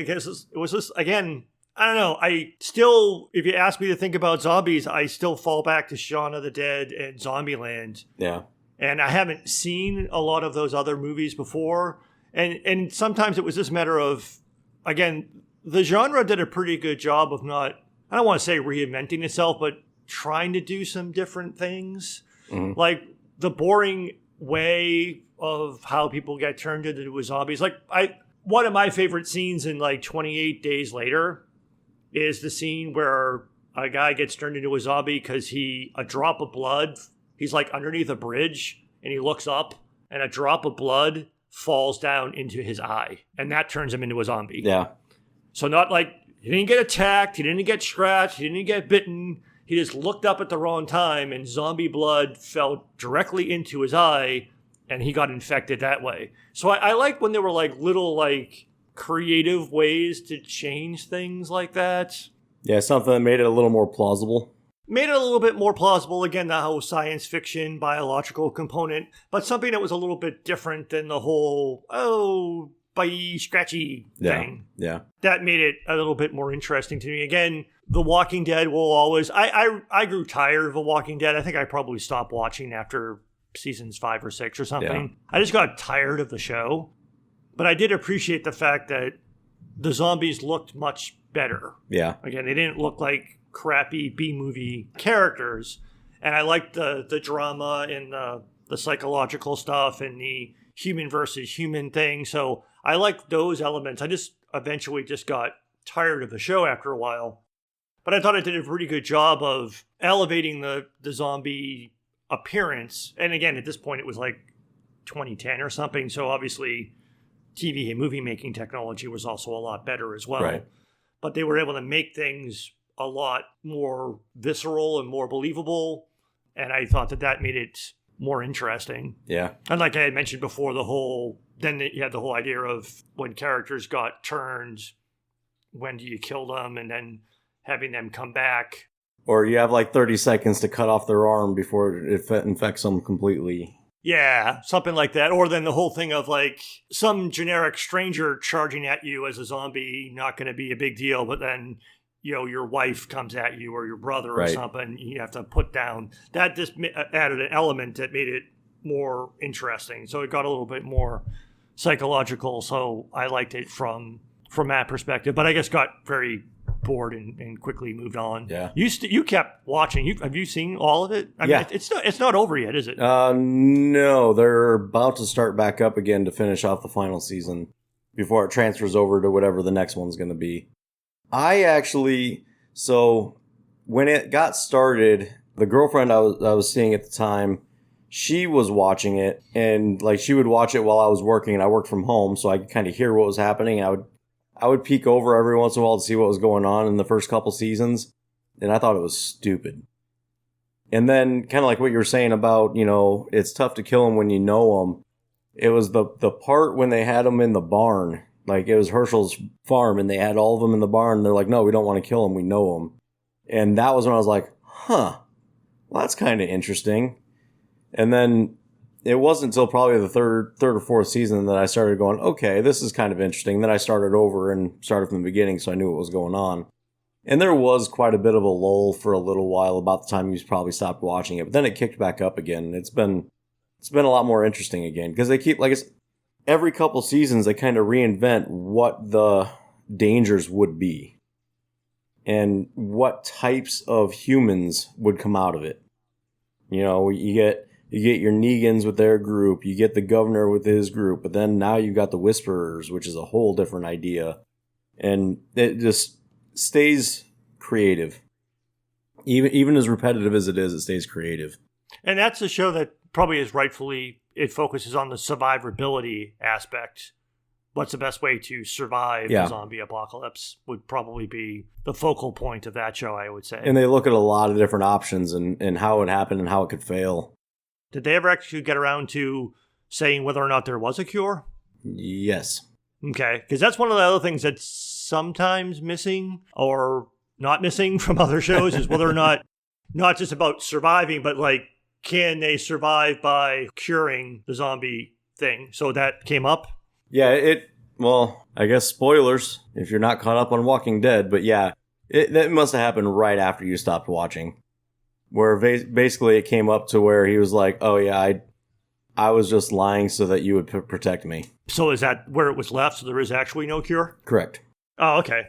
was just, again, I don't know. I still, if you ask me to think about zombies, I still fall back to Shaun of the Dead and Zombieland. Yeah. And I haven't seen a lot of those other movies before. And sometimes it was just a matter of, again, the genre did a pretty good job of not, I don't want to say reinventing itself, but trying to do some different things. Mm-hmm. Like the boring way of how people get turned into zombies. Like one of my favorite scenes in like 28 Days Later is the scene where a guy gets turned into a zombie because a drop of blood, he's like underneath a bridge and he looks up and a drop of blood falls down into his eye and that turns him into a zombie. Yeah. So not like he didn't get attacked, he didn't get scratched, he didn't get bitten. He just looked up at the wrong time and zombie blood fell directly into his eye and he got infected that way. So I like when there were like little like creative ways to change things like that. Yeah, something that made it a little more plausible. Made it a little bit more plausible. Again, the whole science fiction, biological component, but something that was a little bit different than the whole, bye, scratchy thing. Yeah. That made it a little bit more interesting to me. Again, The Walking Dead will always, I grew tired of The Walking Dead. I think I probably stopped watching after seasons 5 or 6 or something. Yeah. I just got tired of the show. But I did appreciate the fact that the zombies looked much better. Yeah. Again, they didn't look like crappy B-movie characters. And I liked the drama and the psychological stuff and the human versus human thing. So I liked those elements. I just eventually just got tired of the show after a while. But I thought it did a pretty good job of elevating the zombie appearance. And again, at this point, it was like 2010 or something. So obviously TV and movie making technology was also a lot better as well. Right. But they were able to make things a lot more visceral and more believable. And I thought that made it more interesting. Yeah. And like I had mentioned before, then you had the whole idea of when characters got turned, when do you kill them, and then having them come back. Or you have like 30 seconds to cut off their arm before it infects them completely. Yeah, something like that. Or then the whole thing of like some generic stranger charging at you as a zombie, not going to be a big deal, but then, your wife comes at you or your brother or something, you have to put down. That just added an element that made it more interesting. So it got a little bit more psychological. So I liked it from that perspective, but I guess got very bored and quickly moved on. Yeah. You kept watching. Have you seen all of it? I mean, it's not over yet, is it? No, they're about to start back up again to finish off the final season before it transfers over to whatever the next one's going to be. So when it got started, the girlfriend I was seeing at the time, she was watching it, and like she would watch it while I was working, and I worked from home, so I could kind of hear what was happening. I would peek over every once in a while to see what was going on in the first couple seasons, and I thought it was stupid. And then kind of like what you were saying about, it's tough to kill them when you know them. It was the part when they had them in the barn. Like, it was Herschel's farm, and they had all of them in the barn. They're like, no, we don't want to kill them. We know them. And that was when I was like, huh, well, that's kind of interesting. And then it wasn't until probably the third or fourth season that I started going, okay, this is kind of interesting. Then I started over and started from the beginning, so I knew what was going on. And there was quite a bit of a lull for a little while, about the time you probably stopped watching it. But then it kicked back up again. It's been a lot more interesting again, because they keep, like, it's every couple seasons they kind of reinvent what the dangers would be and what types of humans would come out of it. You know, you get your Negans with their group, you get the governor with his group, but then now you've got the Whisperers, which is a whole different idea. And it just stays creative. Even as repetitive as it is, it stays creative. And that's a show that probably is rightfully, it focuses on the survivability aspect. What's the best way to survive the zombie apocalypse would probably be the focal point of that show, I would say. And they look at a lot of different options and how it happened and how it could fail. Did they ever actually get around to saying whether or not there was a cure? Yes. Okay, because that's one of the other things that's sometimes missing or not missing from other shows is whether or not just about surviving, but like, can they survive by curing the zombie thing? So that came up. Yeah, well, I guess spoilers if you're not caught up on Walking Dead, but yeah, that must have happened right after you stopped watching. Where basically it came up to where he was like, oh yeah, I was just lying so that you would protect me. So is that where it was left? So there is actually no cure? Correct. Oh, okay.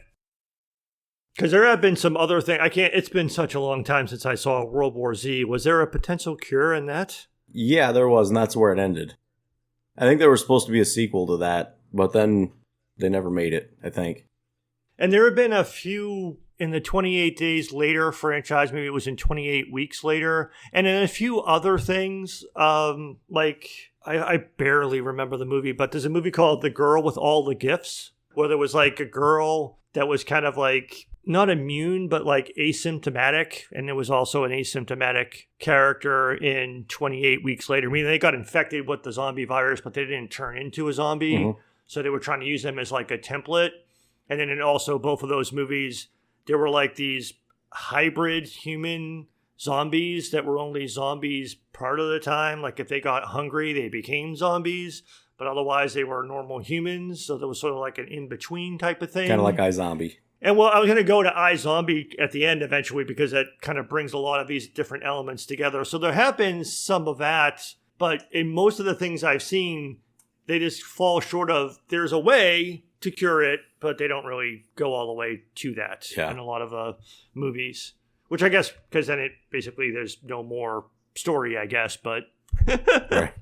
Because there have been some other things. It's been such a long time since I saw World War Z. Was there a potential cure in that? Yeah, there was, and that's where it ended. I think there was supposed to be a sequel to that, but then they never made it, I think. And there have been a few in the 28 Days Later franchise. Maybe it was in 28 Weeks Later. And then a few other things. Like, I barely remember the movie, but there's a movie called The Girl with All the Gifts, where there was like a girl that was kind of like not immune, but like asymptomatic. And there was also an asymptomatic character in 28 Weeks Later. I mean, they got infected with the zombie virus, but they didn't turn into a zombie. Mm-hmm. So they were trying to use them as like a template. And then in also both of those movies, there were like these hybrid human zombies that were only zombies part of the time. Like if they got hungry, they became zombies. But otherwise, they were normal humans. So there was sort of like an in-between type of thing. Kind of like iZombie. And well, I was going to go to iZombie at the end eventually because that kind of brings a lot of these different elements together. So there have been some of that. But in most of the things I've seen, they just fall short of, there's a way to cure it, but they don't really go all the way to that in a lot of the movies. Which I guess, because then it basically, there's no more story, I guess, but... Right.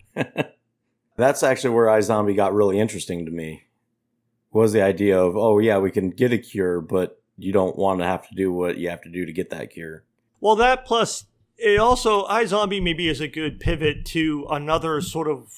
That's actually where iZombie got really interesting to me. Was the idea of, oh yeah, we can get a cure, but you don't want to have to do what you have to do to get that cure. Well, that plus, it also, iZombie maybe is a good pivot to another sort of,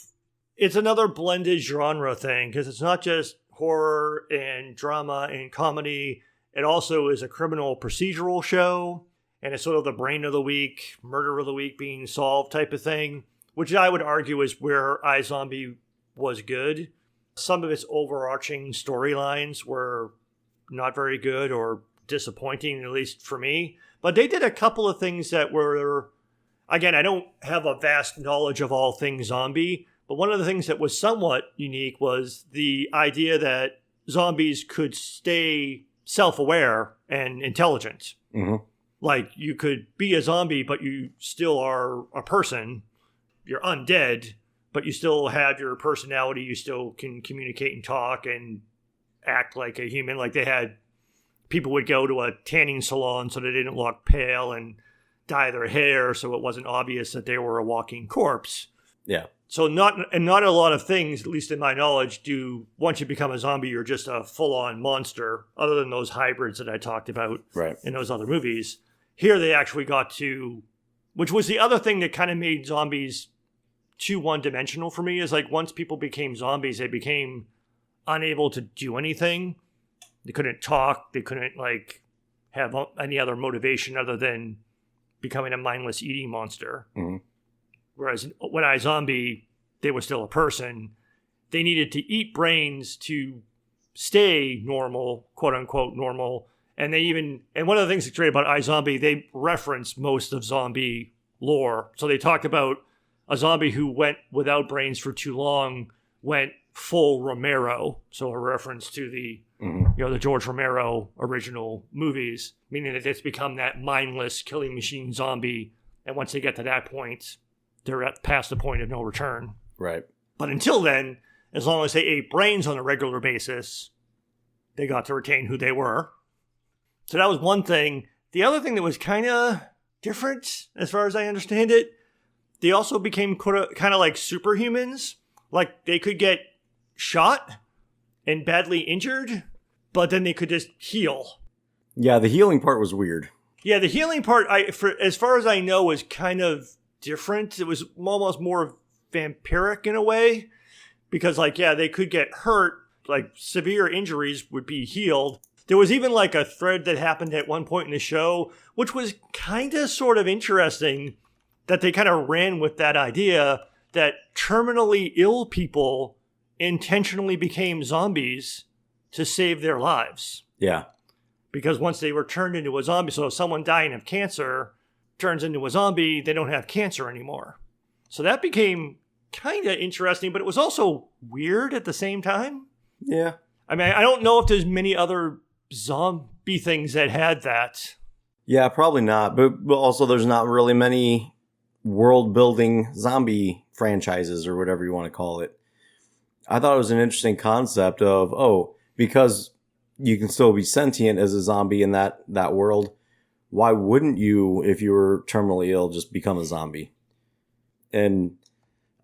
it's another blended genre thing, because it's not just horror and drama and comedy. It also is a criminal procedural show, and it's sort of the brain of the week, murder of the week being solved type of thing, which I would argue is where iZombie was good. Some of its overarching storylines were not very good or disappointing, at least for me. But they did a couple of things that were, again, I don't have a vast knowledge of all things zombie, but one of the things that was somewhat unique was the idea that zombies could stay self-aware and intelligent. Mm-hmm. Like, you could be a zombie, but you still are a person. You're undead, but you still have your personality. You still can communicate and talk and act like a human. Like, they had people would go to a tanning salon so they didn't look pale and dye their hair so it wasn't obvious that they were a walking corpse. Yeah. So not a lot of things, at least in my knowledge, once you become a zombie, you're just a full-on monster, other than those hybrids that I talked about in those other movies. Here they actually got to, which was the other thing that kind of made zombies too one-dimensional for me, is like once people became zombies, they became unable to do anything. They couldn't talk. They couldn't like have any other motivation other than becoming a mindless eating monster. Mm-hmm. Whereas when iZombie, they were still a person. They needed to eat brains to stay normal, quote unquote normal. And one of the things that's great about iZombie, they reference most of zombie lore. So they talk about a zombie who went without brains for too long went full Romero. So a reference to the the George Romero original movies, meaning that it's become that mindless killing machine zombie. And once they get to that point, they're past the point of no return. Right. But until then, as long as they ate brains on a regular basis, they got to retain who they were. So that was one thing. The other thing that was kind of different, as far as I understand it, they also became kind of like superhumans. Like, they could get shot and badly injured, but then they could just heal. Yeah, the healing part was weird. Yeah, the healing part, as far as I know, was kind of different. It was almost more vampiric in a way. Because, they could get hurt. Like, severe injuries would be healed. There was even, like, a thread that happened at one point in the show, which was kind of sort of interesting, that they kind of ran with that idea that terminally ill people intentionally became zombies to save their lives. Yeah. Because once they were turned into a zombie, so if someone dying of cancer turns into a zombie, they don't have cancer anymore. So that became kind of interesting, but it was also weird at the same time. Yeah. I mean, I don't know if there's many other zombie things that had that. Yeah, probably not. But also there's not really many world-building zombie franchises or whatever you want to call it. I thought it was an interesting concept of, because you can still be sentient as a zombie in that world, why wouldn't you, if you were terminally ill, just become a zombie? And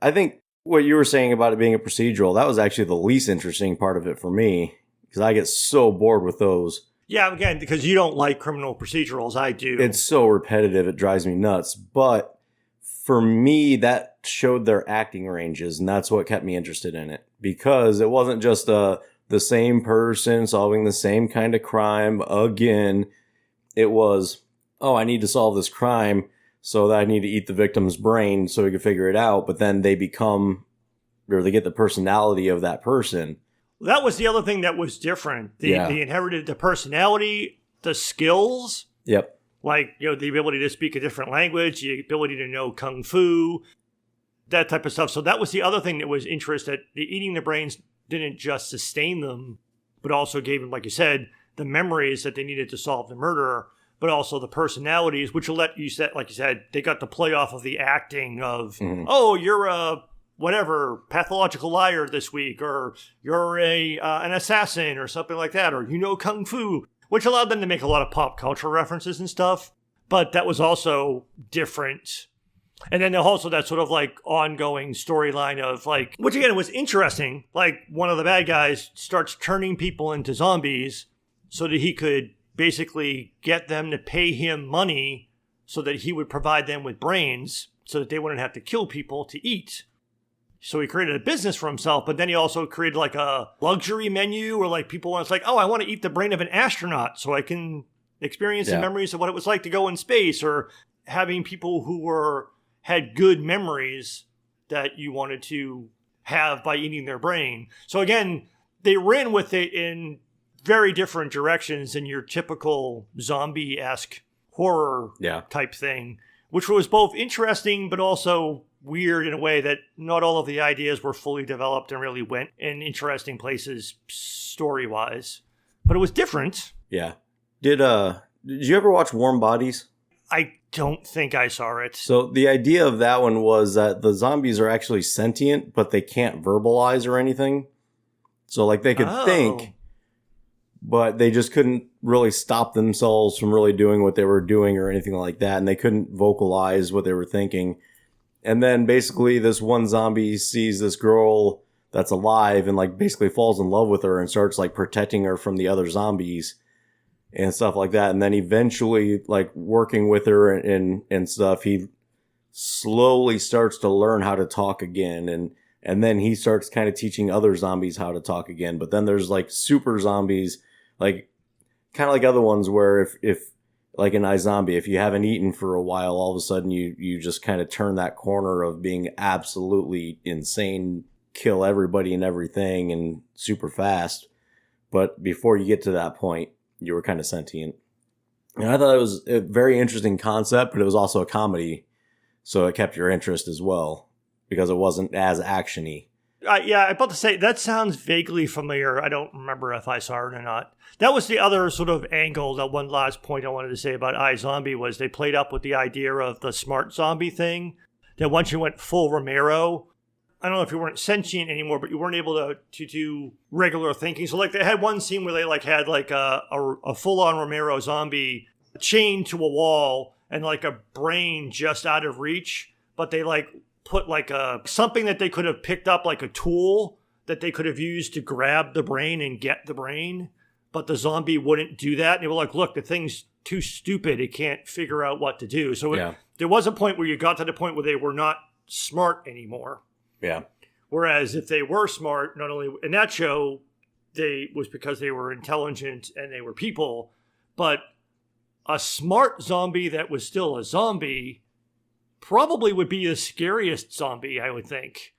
I think what you were saying about it being a procedural, that was actually the least interesting part of it for me, because I get so bored with those. Yeah, again, because you don't like criminal procedurals, I do. It's so repetitive, it drives me nuts. But for me, that showed their acting ranges, and that's what kept me interested in it. Because it wasn't just the same person solving the same kind of crime again. It was, I need to solve this crime, so that I need to eat the victim's brain so we can figure it out. But then they become, or they get the personality of that person. That was the other thing that was different. They inherited the personality, the skills. Yep. Like, the ability to speak a different language, the ability to know kung fu, that type of stuff. So that was the other thing that was interesting. The eating the brains didn't just sustain them, but also gave them, like you said, the memories that they needed to solve the murder, but also the personalities, which will let you set, like you said, they got to play off of the acting of, you're a whatever pathological liar this week, or you're an assassin or something like that, or kung fu, which allowed them to make a lot of pop culture references and stuff. But that was also different. And then also that sort of like ongoing storyline of like, which again was interesting. Like, one of the bad guys starts turning people into zombies so that he could basically get them to pay him money so that he would provide them with brains so that they wouldn't have to kill people to eat. So he created a business for himself, but then he also created like a luxury menu where like people want, it's like, I want to eat the brain of an astronaut so I can experience the memories of what it was like to go in space, or having people who had good memories that you wanted to have by eating their brain. So again, they ran with it in very different directions than your typical zombie-esque horror type thing, which was both interesting but also weird in a way that not all of the ideas were fully developed and really went in interesting places story-wise. But it was different. Yeah. Did you ever watch Warm Bodies? I don't think I saw it. So the idea of that one was that the zombies are actually sentient, but they can't verbalize or anything. So like they could think, but they just couldn't really stop themselves from really doing what they were doing or anything like that. And they couldn't vocalize what they were thinking. And then basically this one zombie sees this girl that's alive and like basically falls in love with her and starts like protecting her from the other zombies and stuff like that. And then eventually like working with her and stuff, he slowly starts to learn how to talk again. And then he starts kind of teaching other zombies how to talk again. But then there's like super zombies, like kind of like other ones where if like in iZombie, if you haven't eaten for a while, all of a sudden you just kind of turn that corner of being absolutely insane, kill everybody and everything and super fast. But before you get to that point, you were kind of sentient. And I thought it was a very interesting concept, but it was also a comedy. So it kept your interest as well because it wasn't as action-y. Yeah, I'm about to say, that sounds vaguely familiar. I don't remember if I saw it or not. That was the other sort of angle, that one last point I wanted to say about iZombie was they played up with the idea of the smart zombie thing, that once you went full Romero, I don't know if you weren't sentient anymore, but you weren't able to do regular thinking. So like they had one scene where they like had like a full-on Romero zombie chained to a wall and like a brain just out of reach, but they like put like something that they could have picked up, like a tool that they could have used to grab the brain and get the brain, but the zombie wouldn't do that. And they were like, look, the thing's too stupid. It can't figure out what to do. So there was a point where you got to the point where they were not smart anymore. Yeah. Whereas if they were smart, not only in that show, was because they were intelligent and they were people, but a smart zombie that was still a zombie probably would be the scariest zombie, I would think.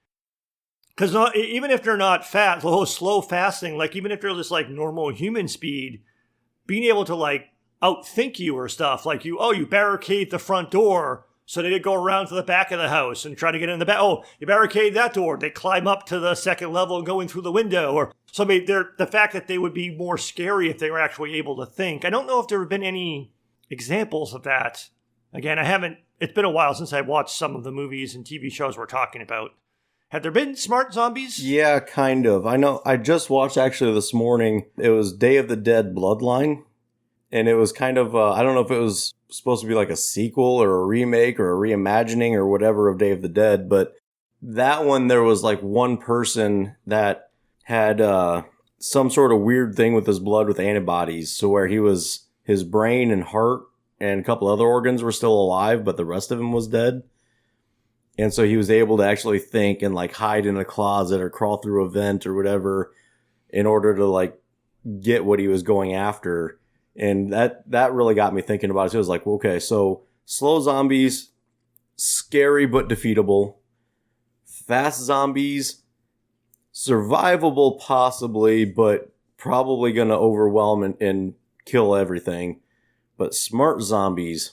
Because even if they're not fast, the whole slow fasting, like even if they're just like normal human speed, being able to like outthink you or stuff, like you barricade the front door, so they go around to the back of the house and try to get in the back. Oh, you barricade that door. They climb up to the second level and go in through the window. Or so maybe the fact that they would be more scary if they were actually able to think. I don't know if there have been any examples of that. Again, it's been a while since I watched some of the movies and TV shows we're talking about. Have there been smart zombies? Yeah, kind of. I know. I just watched actually this morning. It was Day of the Dead Bloodline. And it was kind of, I don't know if it was supposed to be like a sequel or a remake or a reimagining or whatever of Day of the Dead. But that one, there was like one person that had some sort of weird thing with his blood with antibodies. So where his brain and heart and a couple other organs were still alive, but the rest of him was dead. And so he was able to actually think and like hide in a closet or crawl through a vent or whatever in order to like get what he was going after. And that really got me thinking about it. It was like, okay, so slow zombies, scary but defeatable. Fast zombies, survivable possibly, but probably going to overwhelm and kill everything. But smart zombies,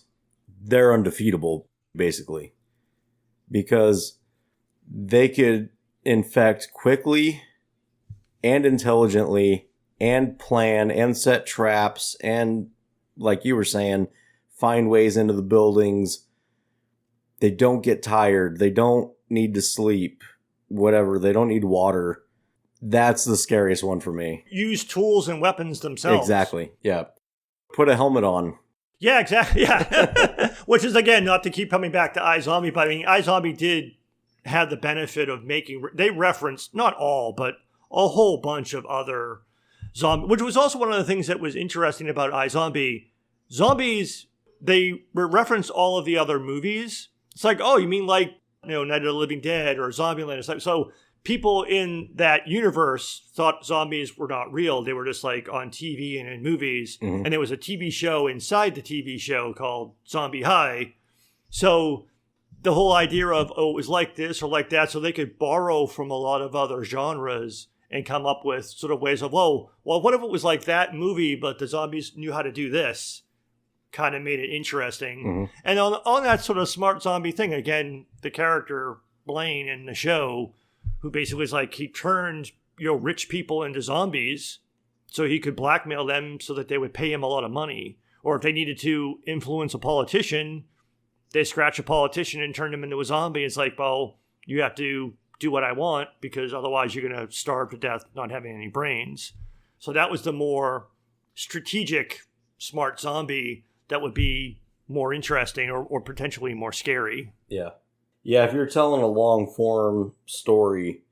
they're undefeatable, basically. Because they could infect quickly and intelligently and plan and set traps and, like you were saying, find ways into the buildings. They don't get tired. They don't need to sleep, whatever. They don't need water. That's the scariest one for me. Use tools and weapons themselves. Exactly. Yeah. Put a helmet on. Yeah, exactly. Yeah. Which is, again, not to keep coming back to iZombie, but I mean, iZombie did have the benefit of they referenced, not all, but a whole bunch of other zombies, which was also one of the things that was interesting about iZombie. Zombies, they referenced all of the other movies. It's like, oh, you mean like, Night of the Living Dead or Zombieland or something. So people in that universe thought zombies were not real. They were just like on TV and in movies. Mm-hmm. And there was a TV show inside the TV show called Zombie High. So the whole idea of, it was like this or like that, so they could borrow from a lot of other genres and come up with sort of ways of, well, what if it was like that movie, but the zombies knew how to do this? Kind of made it interesting. Mm-hmm. And on that sort of smart zombie thing, again, the character Blaine in the show, who basically was like, he turned, rich people into zombies so he could blackmail them so that they would pay him a lot of money. Or if they needed to influence a politician, they scratch a politician and turn him into a zombie. It's like, well, you have to do what I want because otherwise you're going to starve to death not having any brains. So that was the more strategic smart zombie that would be more interesting or potentially more scary. Yeah. Yeah, if you're telling a long-form story,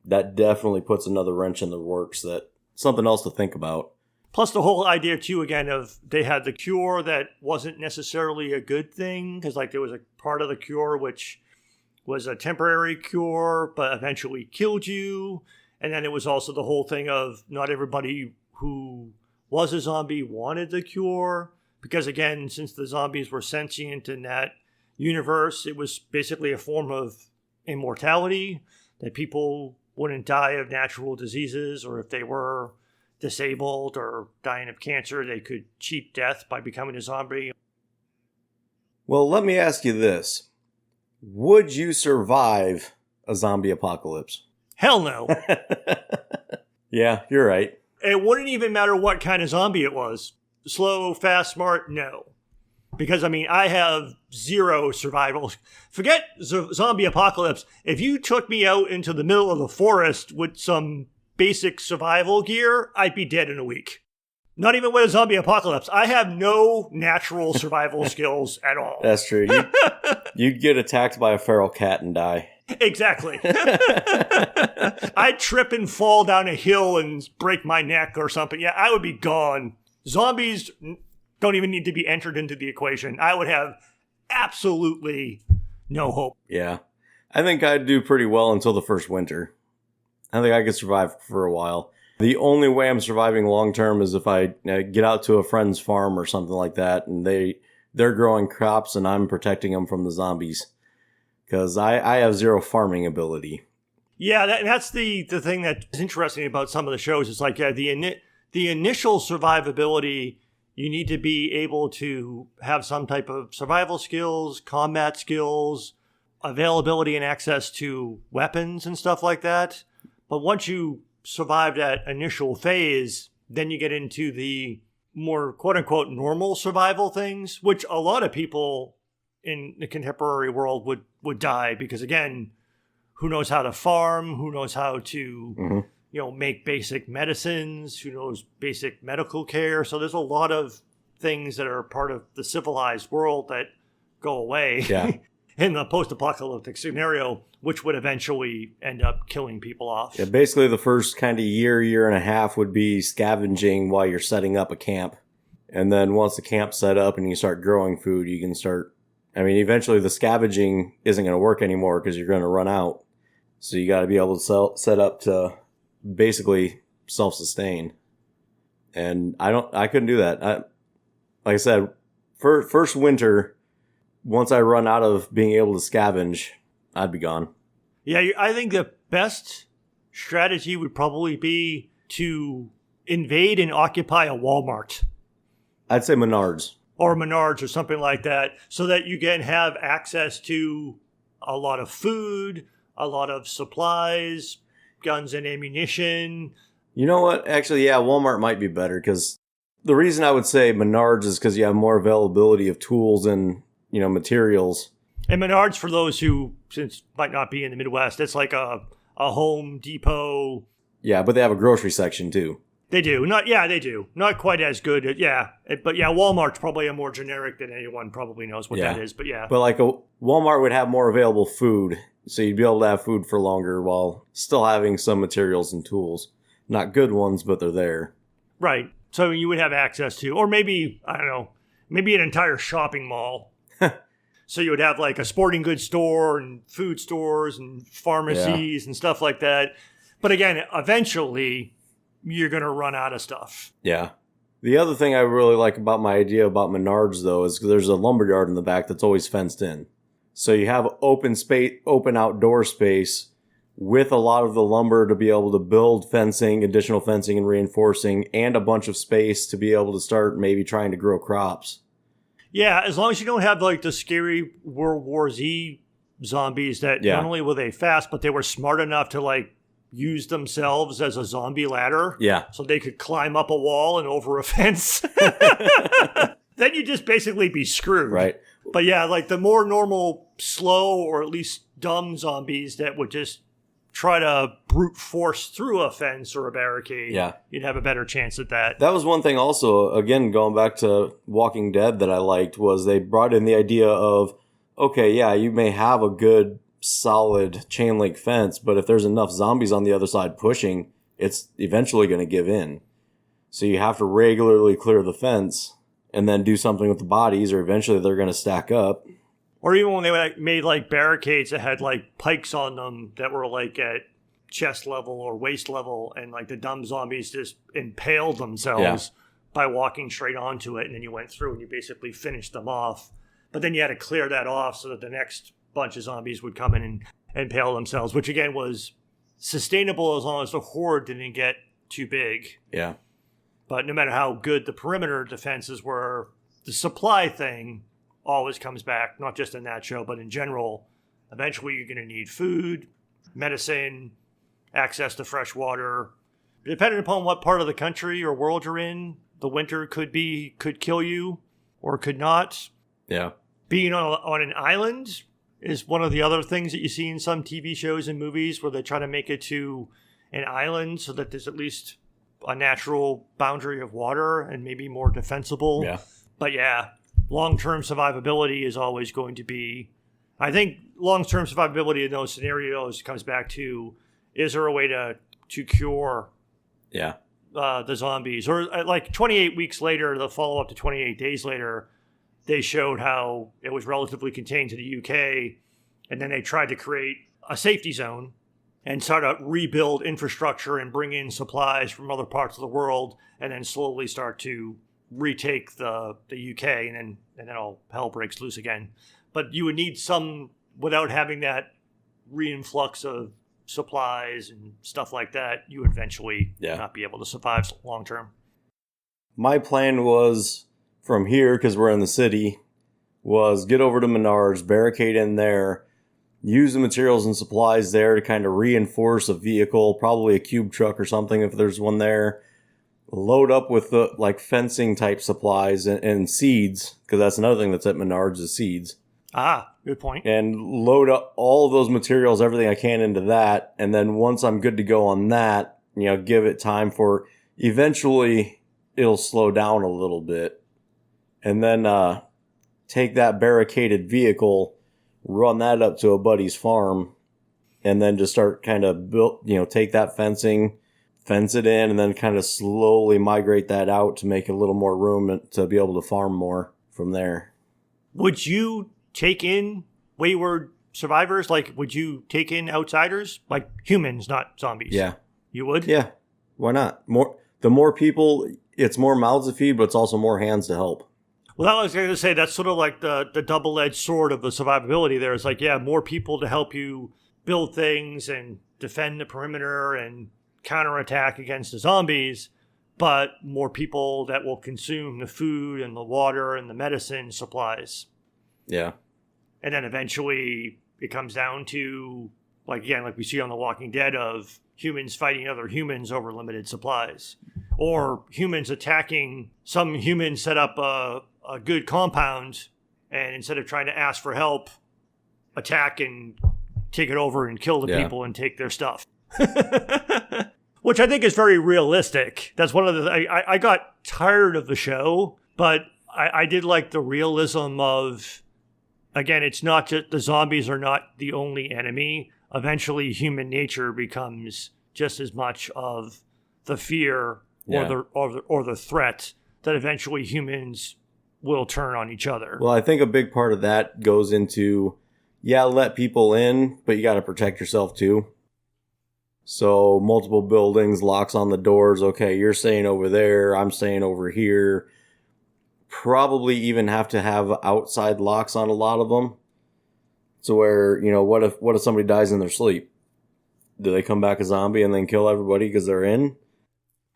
that definitely puts another wrench in the works, that something else to think about. Plus the whole idea, too, again, of they had the cure that wasn't necessarily a good thing, because like there was a part of the cure which was a temporary cure, but eventually killed you. And then it was also the whole thing of not everybody who was a zombie wanted the cure, because again, since the zombies were sentient in that universe, it was basically a form of immortality, that people wouldn't die of natural diseases, or if they were disabled or dying of cancer, they could cheat death by becoming a zombie. Well, let me ask you this. Would you survive a zombie apocalypse? Hell no. Yeah, you're right. It wouldn't even matter what kind of zombie it was. Slow, fast, smart, no. Because, I mean, I have zero survival. Forget zombie apocalypse. If you took me out into the middle of the forest with some basic survival gear, I'd be dead in a week. Not even with a zombie apocalypse. I have no natural survival skills at all. That's true. You'd get attacked by a feral cat and die. Exactly. I'd trip and fall down a hill and break my neck or something. Yeah, I would be gone. Zombies don't even need to be entered into the equation. I would have absolutely no hope. Yeah. I think I'd do pretty well until the first winter. I think I could survive for a while. The only way I'm surviving long term is if I get out to a friend's farm or something like that, and they're growing crops and I'm protecting them from the zombies. Because I have zero farming ability. Yeah, that's the thing that's interesting about some of the shows. It's like, yeah, the initial survivability, you need to be able to have some type of survival skills, combat skills, availability and access to weapons and stuff like that. But once you survive that initial phase, then you get into the more quote-unquote normal survival things, which a lot of people in the contemporary world would die because, again, who knows how to farm, who knows how to make basic medicines, who knows basic medical care. So there's a lot of things that are part of the civilized world that go away in the post-apocalyptic scenario, which would eventually end up killing people off. Yeah, basically the first kind of year and a half would be scavenging while you're setting up a camp. And then once the camp's set up and you start growing food, you can start... I mean, eventually the scavenging isn't going to work anymore because you're going to run out. So you got to be able to set up to basically self-sustain. And I couldn't do that. Like I said, first winter, once I run out of being able to scavenge, I'd be gone. Yeah, I think the best strategy would probably be to invade and occupy a Walmart. I'd say Menards. Or Menards or something like that, so that you can have access to a lot of food, a lot of supplies, guns and ammunition. You know what? Actually, yeah, Walmart might be better, because the reason I would say Menards is because you have more availability of tools and, materials. And Menards, for those who, since might not be in the Midwest, it's like a Home Depot. Yeah, but they have a grocery section too. They do. They do. Not quite as good. But Walmart's probably a more generic than anyone probably knows what that is. But yeah. But like Walmart would have more available food. So you'd be able to have food for longer while still having some materials and tools. Not good ones, but they're there. Right. So you would have access to, or maybe, I don't know, maybe an entire shopping mall. So you would have like a sporting goods store and food stores and pharmacies and stuff like that. But again, eventually you're going to run out of stuff. Yeah. The other thing I really like about my idea about Menards, though, is there's a lumberyard in the back that's always fenced in. So you have open outdoor space with a lot of the lumber to be able to build fencing, additional fencing and reinforcing, and a bunch of space to be able to start maybe trying to grow crops. Yeah, as long as you don't have like the scary World War Z zombies that not only were they fast, but they were smart enough to like use themselves as a zombie ladder. Yeah. So they could climb up a wall and over a fence. Then you'd just basically be screwed. Right. But yeah, like the more normal, slow, or at least dumb zombies that would just try to brute force through a fence or a barricade, you'd have a better chance at that. That was one thing also, again, going back to Walking Dead that I liked, was they brought in the idea of, okay, yeah, you may have a good solid chain link fence, but if there's enough zombies on the other side pushing, it's eventually going to give in. So you have to regularly clear the fence and then do something with the bodies, or eventually they're going to stack up. Or even when they made like barricades that had like pikes on them that were like at chest level or waist level, and like the dumb zombies just impaled themselves by walking straight onto it, and then you went through and you basically finished them off. But then you had to clear that off so that the next bunch of zombies would come in and impale themselves, which again was sustainable as long as the horde didn't get too big. Yeah. But no matter how good the perimeter defenses were, the supply thing always comes back, not just in that show, but in general. Eventually you're going to need food, medicine, access to fresh water. Depending upon what part of the country or world you're in, the winter could kill you or could not. Yeah. Being on an island is one of the other things that you see in some TV shows and movies where they try to make it to an island so that there's at least a natural boundary of water and maybe more defensible. Yeah. But yeah, long-term survivability is always going to be... I think long-term survivability in those scenarios comes back to, is there a way to cure the zombies? Or like 28 weeks later, the follow-up to 28 days later, they showed how it was relatively contained to the UK, and then they tried to create a safety zone and start to rebuild infrastructure and bring in supplies from other parts of the world, and then slowly start to retake the UK, and then all hell breaks loose again. But you would need some, without having that reinflux of supplies and stuff like that, you would eventually not be able to survive long term. My plan was, from here, because we're in the city, was get over to Menards, barricade in there, use the materials and supplies there to kind of reinforce a vehicle, probably a cube truck or something if there's one there. Load up with the fencing type supplies and seeds, because that's another thing that's at Menards is seeds. Ah, good point. And load up all of those materials, everything I can into that. And then once I'm good to go on that, give it time for, eventually it'll slow down a little bit. And then take that barricaded vehicle, run that up to a buddy's farm, and then just start kind of take that fencing, fence it in, and then kind of slowly migrate that out to make a little more room to be able to farm more from there. Would you take in wayward survivors? Like, would you take in outsiders? Like humans, not zombies? Yeah. You would? Yeah. Why not? The more people, it's more mouths to feed, but it's also more hands to help. Well, I was going to say, that's sort of like the double-edged sword of the survivability there. It's like, yeah, more people to help you build things and defend the perimeter and counterattack against the zombies, but more people that will consume the food and the water and the medicine supplies. Yeah. And then eventually it comes down to, like we see on The Walking Dead, of humans fighting other humans over limited supplies. Or humans attacking, some humans set up a good compound, and instead of trying to ask for help, attack and take it over and kill the people and take their stuff. Which I think is very realistic. That's one of the... I got tired of the show, but I did like the realism of... Again, it's not just... The zombies are not the only enemy. Eventually, human nature becomes just as much of the fear or the threat that eventually humans will turn on each other. Well, I think a big part of that goes into, let people in, but you got to protect yourself too. So multiple buildings, locks on the doors. Okay, you're staying over there. I'm staying over here. Probably even have to have outside locks on a lot of them. So where, what if somebody dies in their sleep? Do they come back a zombie and then kill everybody because they're in?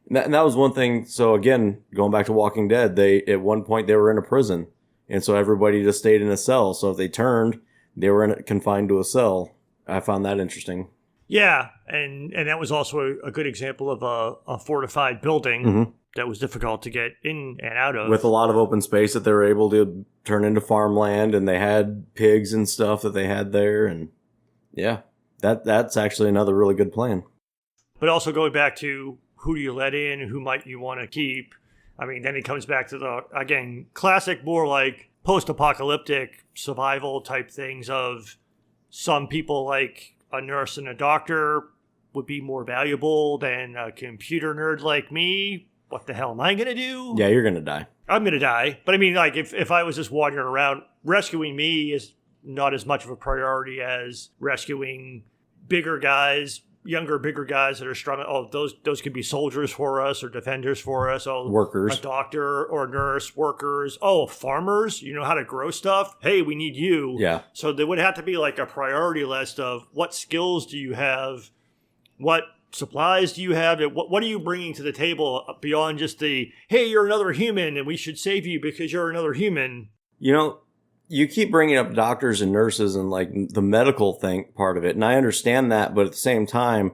And that was one thing. So again, going back to Walking Dead, at one point they were in a prison. And so everybody just stayed in a cell. So if they turned, they were confined to a cell. I found that interesting. Yeah, and that was also a good example of a fortified building that was difficult to get in and out of. With a lot of open space that they were able to turn into farmland, and they had pigs and stuff that they had there. And yeah, that's actually another really good plan. But also going back to who do you let in, who might you want to keep? I mean, then it comes back to the, again, classic, more like post-apocalyptic survival type things of some people like a nurse and a doctor would be more valuable than a computer nerd like me. What the hell am I going to do? Yeah, you're going to die. I'm going to die. But I mean, like, if I was just wandering around, rescuing me is not as much of a priority as rescuing bigger guys younger, bigger guys that are strong. Oh, those could be soldiers for us or defenders for us. Oh, Workers. a doctor or nurse, workers. Oh, farmers. You know how to grow stuff. Hey, we need you. Yeah. So there would have to be like a priority list of what skills do you have, what supplies do you have, and what are you bringing to the table beyond just the, hey, you're another human and we should save you because you're another human. You know, you keep bringing up doctors and nurses and like the medical thing part of it. And I understand that. But at the same time,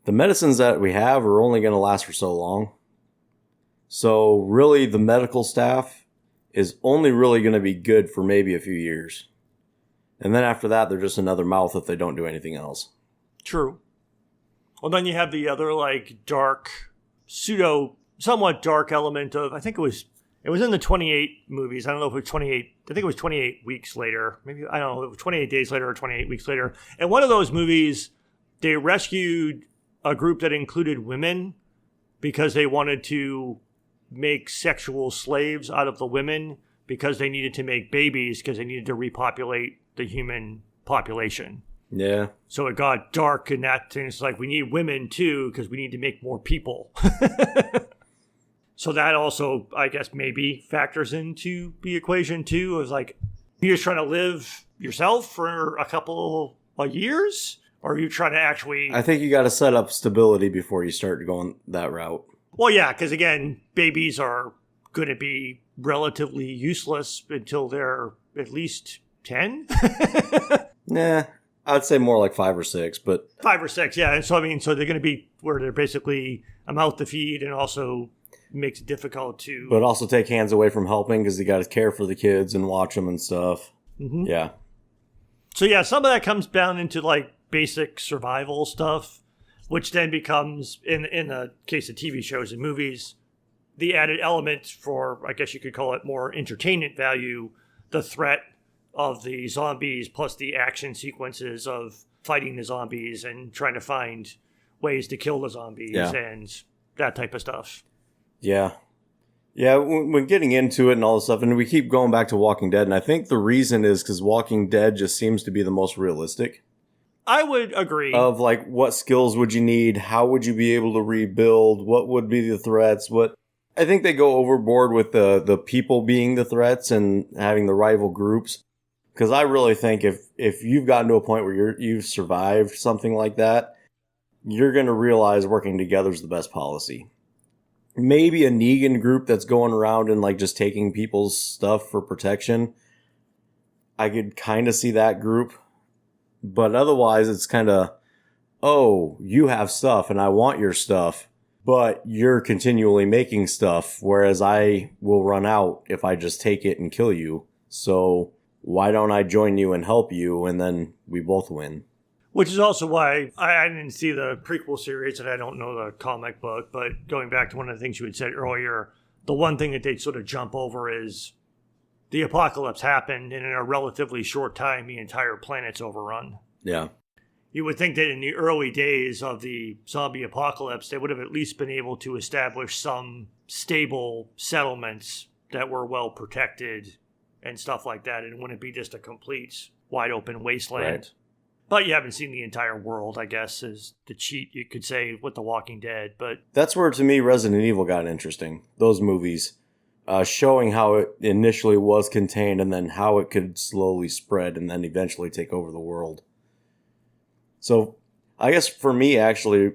the medicines that we have are only going to last for so long. So really the medical staff is only really going to be good for maybe a few years. And then after that, they're just another mouth if they don't do anything else. True. Well, then you have the other like dark, somewhat dark element of, I think it was in the 28 movies. I don't know if it was 28. I think it was 28 weeks later. Maybe, I don't know, it was 28 days later or 28 weeks later. And one of those movies, they rescued a group that included women because they wanted to make sexual slaves out of the women because they needed to make babies because they needed to repopulate the human population. Yeah. So it got dark in that thing. It's like, we need women too because we need to make more people. So that also, I guess, maybe factors into the equation too. Is like, you're just trying to live yourself for a couple of years? Or are you trying to actually... I think you got to set up stability before you start going that route. Well, yeah, because again, babies are going to be relatively useless until they're at least 10. Nah, I'd say more like 5 or 6, but... 5 or 6, yeah. So, I mean, so they're going to be where they're basically a mouth to feed and also makes it difficult to... But also take hands away from helping because you got to care for the kids and watch them and stuff. Mm-hmm. Yeah. So, yeah, some of that comes down into, like, basic survival stuff, which then becomes, in the case of TV shows and movies, the added element for, I guess you could call it more entertainment value, the threat of the zombies plus the action sequences of fighting the zombies and trying to find ways to kill the zombies and that type of stuff. Yeah. Yeah, when getting into it and all this stuff, and we keep going back to Walking Dead, and I think the reason is because Walking Dead just seems to be the most realistic. I would agree. Of, like, what skills would you need? How would you be able to rebuild? What would be the threats? I think they go overboard with the people being the threats and having the rival groups. Because I really think if you've gotten to a point where you've survived something like that, you're going to realize working together is the best policy. Maybe a Negan group that's going around and like just taking people's stuff for protection. I could kind of see that group. But otherwise, it's kind of, oh, you have stuff and I want your stuff, but you're continually making stuff, whereas I will run out if I just take it and kill you. So why don't I join you and help you, and then we both win? Which is also why I didn't see the prequel series, and I don't know the comic book, but going back to one of the things you had said earlier, the one thing that they sort of jump over is the apocalypse happened, and in a relatively short time, the entire planet's overrun. Yeah. You would think that in the early days of the zombie apocalypse, they would have at least been able to establish some stable settlements that were well protected and stuff like that, and it wouldn't be just a complete wide open wasteland. Right. But you haven't seen the entire world, I guess, is the cheat, you could say, with The Walking Dead. But that's where, to me, Resident Evil got interesting. Those movies, showing how it initially was contained and then how it could slowly spread and then eventually take over the world. So I guess for me, actually,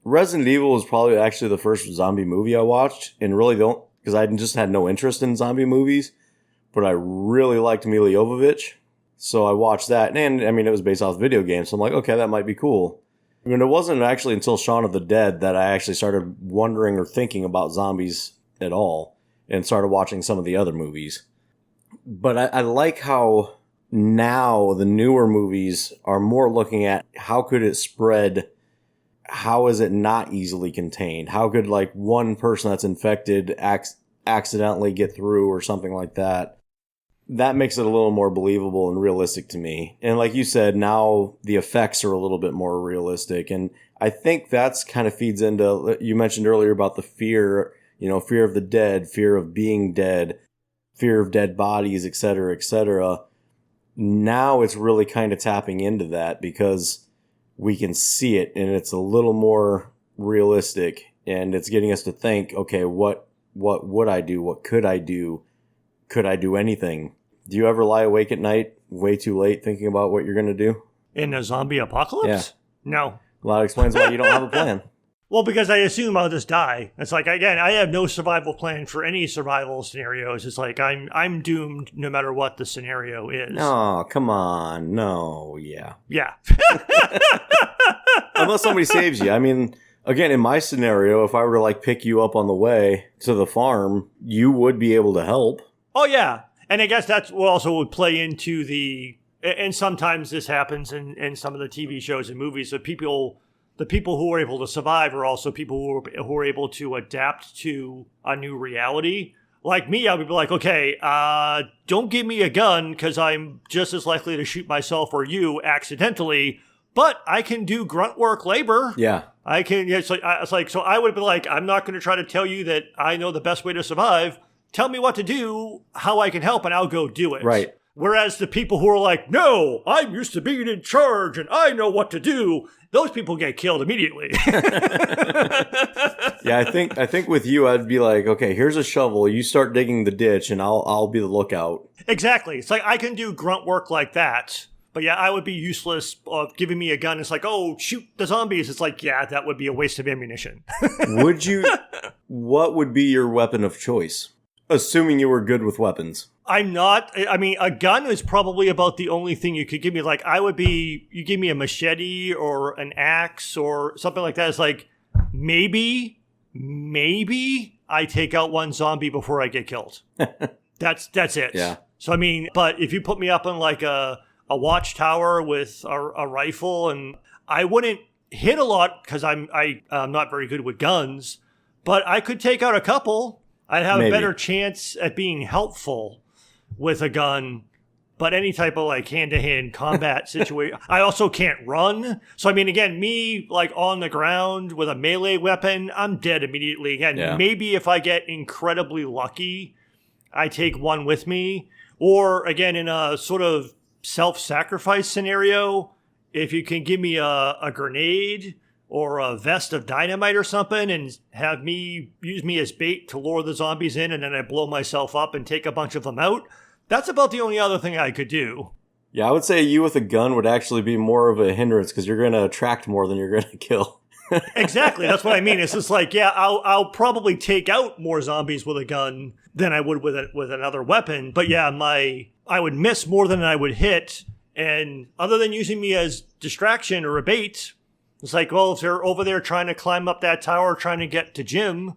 Resident Evil was probably actually the first zombie movie I watched, and really don't, because I just had no interest in zombie movies, but I really liked Milla Jovovich. So I watched that, and I mean, it was based off video games, so I'm like, okay, that might be cool. I mean, it wasn't actually until Shaun of the Dead that I actually started wondering or thinking about zombies at all, and started watching some of the other movies. But I like how now the newer movies are more looking at how could it spread, how is it not easily contained, how could like one person that's infected accidentally get through or something like that. That makes it a little more believable and realistic to me. And like you said, now the effects are a little bit more realistic. And I think that's kind of feeds into, you mentioned earlier about the fear, fear of the dead, fear of being dead, fear of dead bodies, et cetera, et cetera. Now it's really kind of tapping into that because we can see it and it's a little more realistic, and it's getting us to think, okay, what would I do? What could I do? Could I do anything? Do you ever lie awake at night way too late thinking about what you're going to do? In a zombie apocalypse? Yeah. No. Well, that explains why you don't have a plan. Well, because I assume I'll just die. It's like, again, I have no survival plan for any survival scenarios. It's like I'm doomed no matter what the scenario is. Oh, come on. No, yeah. Yeah. Unless somebody saves you. I mean, again, in my scenario, if I were to like pick you up on the way to the farm, you would be able to help. Oh, yeah. And I guess that's what also would play into and sometimes this happens in some of the TV shows and movies, the people who are able to survive are also people who are able to adapt to a new reality. Like me, I would be like, okay, don't give me a gun because I'm just as likely to shoot myself or you accidentally, but I can do grunt work labor. Yeah. I can. It's like, so I would be like, I'm not going to try to tell you that I know the best way to survive. Tell me what to do, how I can help, and I'll go do it. Right. Whereas the people who are like, no, I'm used to being in charge and I know what to do, those people get killed immediately. Yeah, I think with you, I'd be like, okay, here's a shovel. You start digging the ditch, and I'll be the lookout. Exactly. It's like I can do grunt work like that. But yeah, I would be useless of giving me a gun. It's like, oh, shoot the zombies. It's like, yeah, that would be a waste of ammunition. What would be your weapon of choice? Assuming you were good with weapons. I'm not. I mean, a gun is probably about the only thing you could give me. Like, you give me a machete or an axe or something like that. It's like, maybe I take out one zombie before I get killed. That's it. Yeah. So, I mean, but if you put me up on like a watchtower with a rifle, and I wouldn't hit a lot because I'm not very good with guns, but I could take out a couple. I'd have a better chance at being helpful with a gun, but any type of like hand-to-hand combat situation. I also can't run. So, I mean, again, me like on the ground with a melee weapon, I'm dead immediately. Again, maybe if I get incredibly lucky, I take one with me. Or again, in a sort of self-sacrifice scenario, if you can give me a grenade or a vest of dynamite or something and have me use me as bait to lure the zombies in, and then I blow myself up and take a bunch of them out. That's about the only other thing I could do. Yeah, I would say you with a gun would actually be more of a hindrance because you're going to attract more than you're going to kill. Exactly. That's what I mean. It's just like, yeah, I'll probably take out more zombies with a gun than I would with another weapon. But yeah, I would miss more than I would hit. And other than using me as distraction or a bait, it's like, well, if they're over there trying to climb up that tower, trying to get to Jim,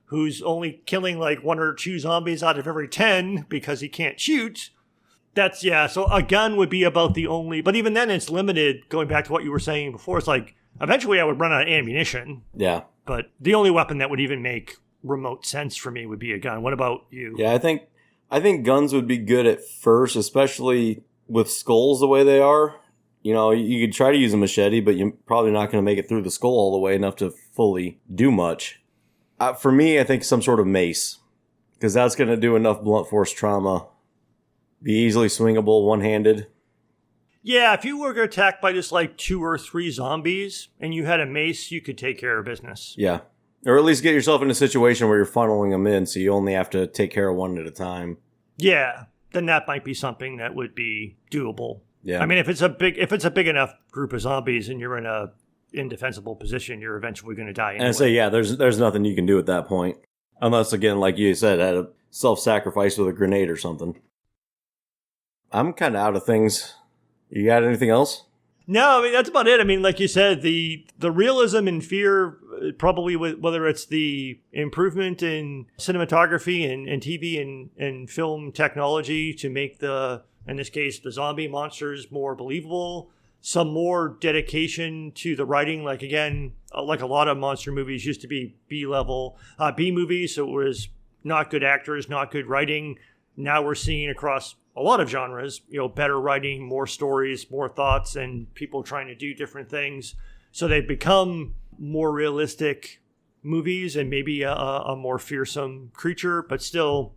who's only killing like 1 or 2 zombies out of every 10 because he can't shoot. So a gun would be about the only, but even then it's limited, going back to what you were saying before. It's like, eventually I would run out of ammunition. Yeah. But the only weapon that would even make remote sense for me would be a gun. What about you? Yeah, I think guns would be good at first, especially with skulls the way they are. You know, you could try to use a machete, but you're probably not going to make it through the skull all the way enough to fully do much. For me, I think some sort of mace, because that's going to do enough blunt force trauma. Be easily swingable, one-handed. Yeah, if you were attacked by just like 2 or 3 zombies and you had a mace, you could take care of business. Yeah. Or at least get yourself in a situation where you're funneling them in, so you only have to take care of one at a time. Yeah. Then that might be something that would be doable. Yeah. I mean, if it's a big enough group of zombies and you're in a indefensible position, you're eventually going to die anyway. And I say, yeah, there's nothing you can do at that point. Unless, again, like you said, had a self-sacrifice with a grenade or something. I'm kind of out of things. You got anything else? No, I mean, that's about it. I mean, like you said, the realism and fear, probably whether it's the improvement in cinematography and TV and film technology to make in this case, the zombie monsters more believable, some more dedication to the writing. Like, again, like a lot of monster movies used to be B-level, B movies, so it was not good actors, not good writing. Now we're seeing across a lot of genres, better writing, more stories, more thoughts, and people trying to do different things. So they've become more realistic movies and maybe a more fearsome creature, but still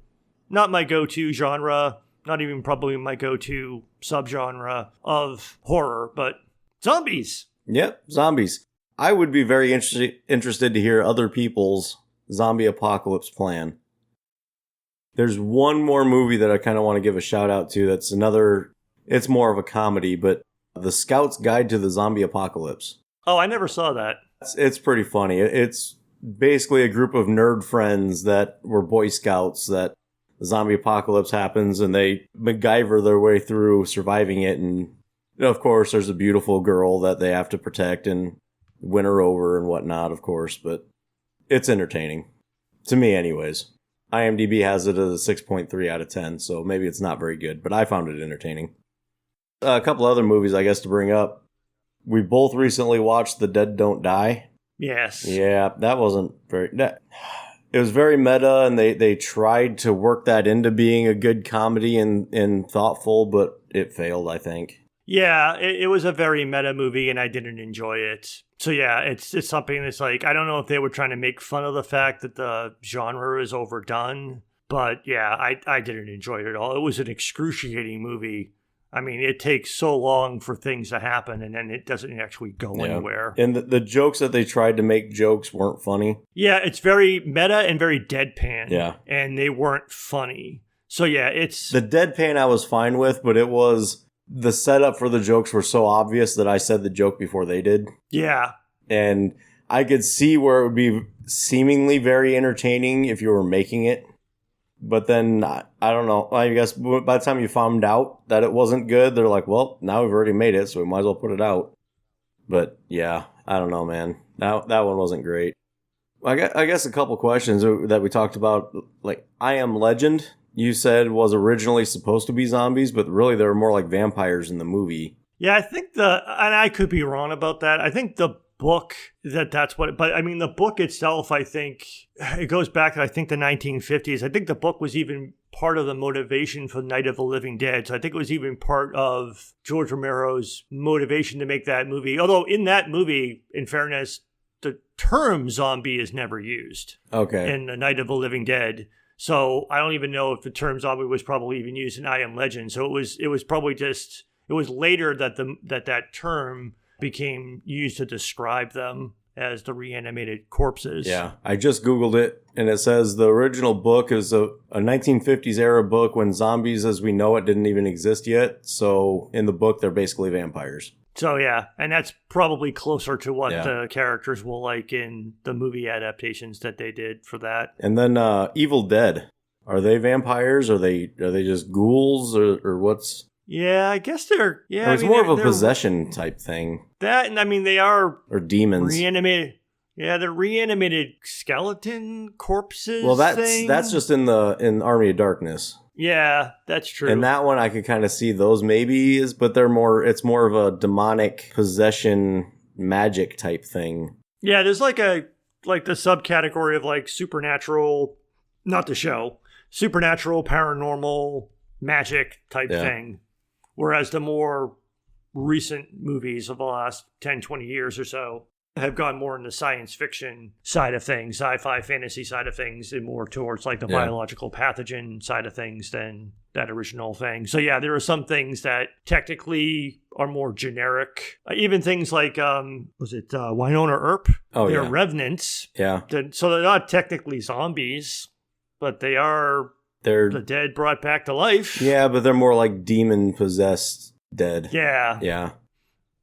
not my go-to genre, not even probably my go-to subgenre of horror, but zombies. Yep, zombies. I would be very interested to hear other people's zombie apocalypse plan. There's one more movie that I kind of want to give a shout out to. That's another, it's more of a comedy, but The Scout's Guide to the Zombie Apocalypse. Oh, I never saw that. It's pretty funny. It's basically a group of nerd friends that were Boy Scouts that the zombie apocalypse happens and they MacGyver their way through surviving it. And of course, there's a beautiful girl that they have to protect and win her over and whatnot, of course. But it's entertaining. To me, anyways. IMDb has it as a 6.3 out of 10, so maybe it's not very good, but I found it entertaining. A couple other movies, I guess, to bring up. We both recently watched The Dead Don't Die. Yes. Yeah, that wasn't very... It was very meta, and they tried to work that into being a good comedy and thoughtful, but it failed, I think. Yeah, it was a very meta movie, and I didn't enjoy it. So yeah, it's something that's like, I don't know if they were trying to make fun of the fact that the genre is overdone, but yeah, I didn't enjoy it at all. It was an excruciating movie. I mean, it takes so long for things to happen, and then it doesn't actually go anywhere. And the jokes that they tried to make jokes weren't funny. Yeah, it's very meta and very deadpan. Yeah. And they weren't funny. So yeah, it's... The deadpan I was fine with, but it was... The setup for the jokes were so obvious that I said the joke before they did. Yeah. And I could see where it would be seemingly very entertaining if you were making it. But then, I don't know, I guess by the time you found out that it wasn't good, they're like, well, now we've already made it, so we might as well put it out. But yeah, I don't know, man. That one wasn't great. I guess a couple questions that we talked about, like I Am Legend, you said was originally supposed to be zombies, but really they were more like vampires in the movie. Yeah, I think and I could be wrong about that. I think the book that's what, but I mean, the book itself, I think it goes back to, I think the 1950s. I think the book was even part of the motivation for Night of the Living Dead. So I think it was even part of George Romero's motivation to make that movie. Although in that movie, in fairness, the term zombie is never used. Okay. In the Night of the Living Dead. So I don't even know if the term zombie was probably even used in I Am Legend. So it was probably just, it was later that that term became used to describe them as the reanimated corpses. Yeah, I just Googled it, and it says the original book is a 1950s era book when zombies as we know it didn't even exist yet. So in the book, they're basically vampires. So yeah, and that's probably closer to what the characters will like in the movie adaptations that they did for that. And then Evil Dead. Are they vampires? Are they just ghouls or what's... Yeah, I guess they're... Yeah, it's more of a possession type thing. That, and I mean, they are... Or demons. Reanimated... Yeah, they're reanimated skeleton corpses. Well, that's just in Army of Darkness. Yeah, that's true. And that one I could kind of see those maybe but it's more of a demonic possession magic type thing. Yeah, there's like the subcategory of like supernatural, not the show, supernatural, paranormal, magic type thing. Whereas the more recent movies of the last 10, 20 years or so have gone more in the science fiction side of things, sci-fi, fantasy side of things, and more towards like the biological pathogen side of things than that original thing. So yeah, there are some things that technically are more generic. Even things like, Winona Earp? Oh, they're revenants. Yeah. So they're not technically zombies, but they're the dead brought back to life. Yeah, but they're more like demon-possessed dead. Yeah. Yeah.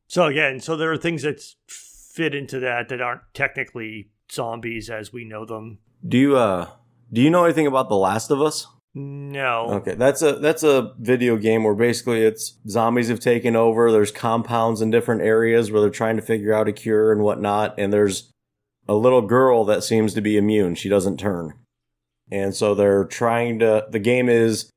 So again, there are things that fit into that aren't technically zombies as we know them. Do you know anything about The Last of Us? No. Okay, that's a video game where basically it's zombies have taken over. There's compounds in different areas where they're trying to figure out a cure and whatnot. And there's a little girl that seems to be immune. She doesn't turn. And so the game is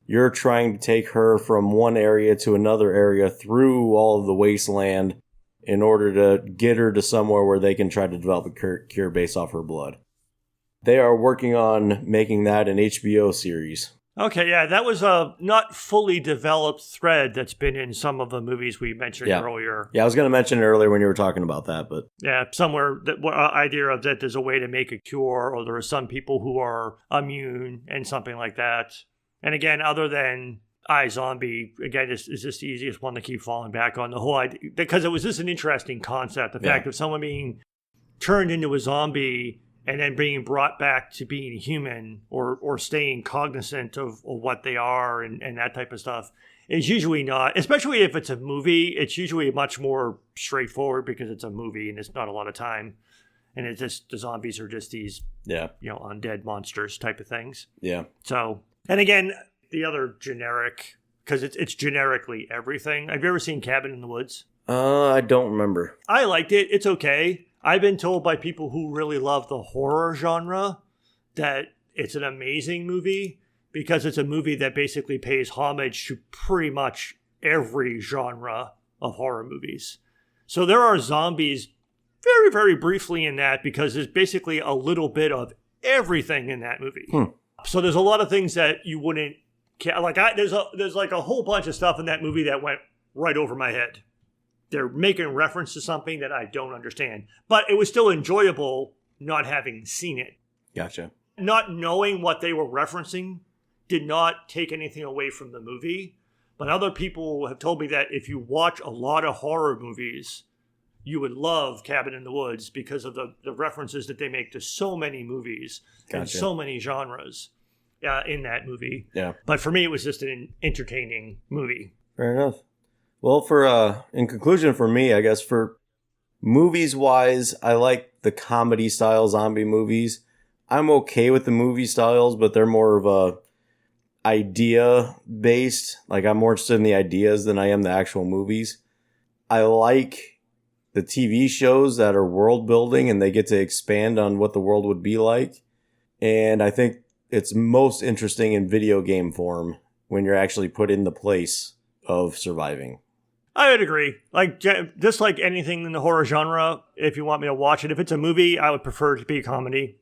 you're trying to take her from one area to another area through all of the wasteland in order to get her to somewhere where they can try to develop a cure based off her blood. They are working on making that an HBO series. Okay, yeah, that was a not fully developed thread that's been in some of the movies we mentioned earlier. Yeah, I was going to mention it earlier when you were talking about that, but... Yeah, somewhere, the idea of that there's a way to make a cure, or there are some people who are immune and something like that. And again, other than iZombie, again, is just the easiest one to keep falling back on. The whole idea, because it was just an interesting concept. The fact of someone being turned into a zombie and then being brought back to being human or staying cognizant of what they are and that type of stuff is usually not, especially if it's a movie, it's usually much more straightforward because it's a movie and it's not a lot of time. And it's just, the zombies are just these, undead monsters type of things. Yeah. So, and again, the other generic, because it's generically everything. Have you ever seen Cabin in the Woods? I don't remember. I liked it. It's okay. I've been told by people who really love the horror genre that it's an amazing movie because it's a movie that basically pays homage to pretty much every genre of horror movies. So there are zombies very, very briefly in that because there's basically a little bit of everything in that movie. So there's a lot of things that you wouldn't like. There's like a whole bunch of stuff in that movie that went right over my head. They're making reference to something that I don't understand, but it was still enjoyable not having seen it. Gotcha. Not knowing what they were referencing did not take anything away from the movie, but other people have told me that if you watch a lot of horror movies, you would love Cabin in the Woods because of the references that they make to so many movies and so many genres in that movie. Yeah. But for me, it was just an entertaining movie. Fair enough. Well, in conclusion for me, I guess for movies-wise, I like the comedy-style zombie movies. I'm okay with the movie styles, but they're more of a idea-based. Like, I'm more interested in the ideas than I am the actual movies. I like the TV shows that are world-building and they get to expand on what the world would be like. And I think it's most interesting in video game form when you're actually put in the place of surviving. I would agree. Like, just like anything in the horror genre, if you want me to watch it, if it's a movie, I would prefer it to be a comedy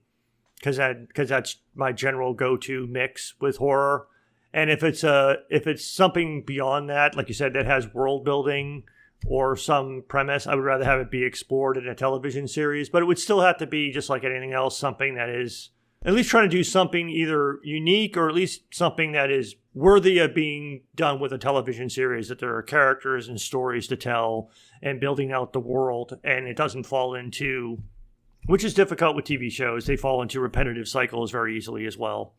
because that's my general go-to mix with horror. And if it's something beyond that, like you said, that has world building or some premise, I would rather have it be explored in a television series. But it would still have to be, just like anything else, something that is at least trying to do something either unique or at least something that is worthy of being done with a television series, that there are characters and stories to tell and building out the world. And it doesn't fall into, which is difficult with TV shows, they fall into repetitive cycles very easily as well.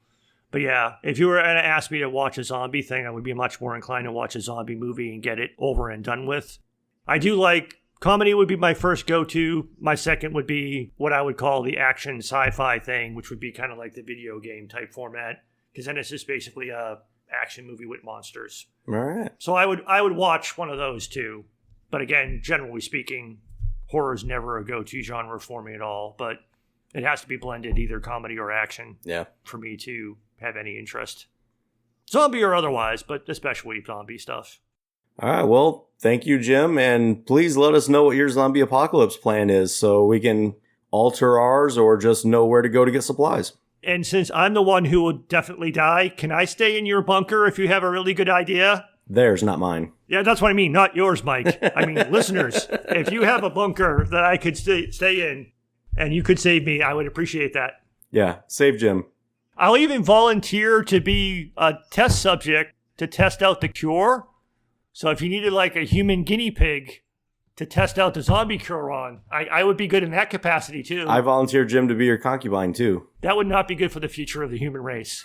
But yeah, if you were going to ask me to watch a zombie thing, I would be much more inclined to watch a zombie movie and get it over and done with. I do like comedy would be my first go-to. My second would be what I would call the action sci-fi thing, which would be kind of like the video game type format, because then it's just basically a action movie with monsters. All right. So I would watch one of those too. But again, generally speaking, horror is never a go-to genre for me at all. But it has to be blended, either comedy or action, for me to have any interest. Zombie or otherwise, but especially zombie stuff. All right, well, thank you, Jim, and please let us know what your zombie apocalypse plan is so we can alter ours or just know where to go to get supplies. And since I'm the one who will definitely die, can I stay in your bunker if you have a really good idea? Theirs, not mine. Yeah, that's what I mean, not yours, Mike. I mean, listeners, if you have a bunker that I could stay in and you could save me, I would appreciate that. Yeah, save Jim. I'll even volunteer to be a test subject to test out the cure. So if you needed like a human guinea pig to test out the zombie cure on, I would be good in that capacity too. I volunteer Jim to be your concubine too. That would not be good for the future of the human race.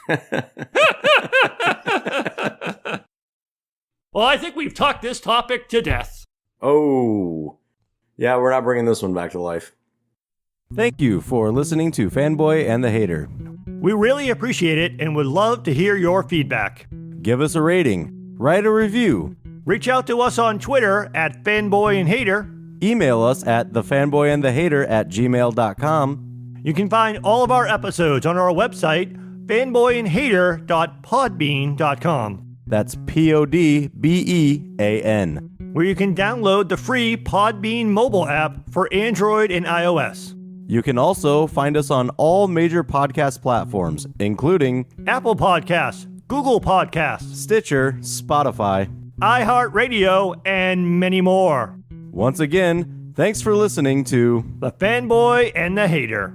Well, I think we've talked this topic to death. Oh, yeah, we're not bringing this one back to life. Thank you for listening to Fanboy and the Hater. We really appreciate it and would love to hear your feedback. Give us a rating, write a review. Reach out to us on Twitter at fanboyandhater. Email us at thefanboyandthehater@gmail.com. You can find all of our episodes on our website, fanboyandhater.podbean.com. That's PODBEAN. Where you can download the free Podbean mobile app for Android and iOS. You can also find us on all major podcast platforms, including Apple Podcasts, Google Podcasts, Stitcher, Spotify, iHeartRadio, and many more. Once again, thanks for listening to The Fanboy and the Hater.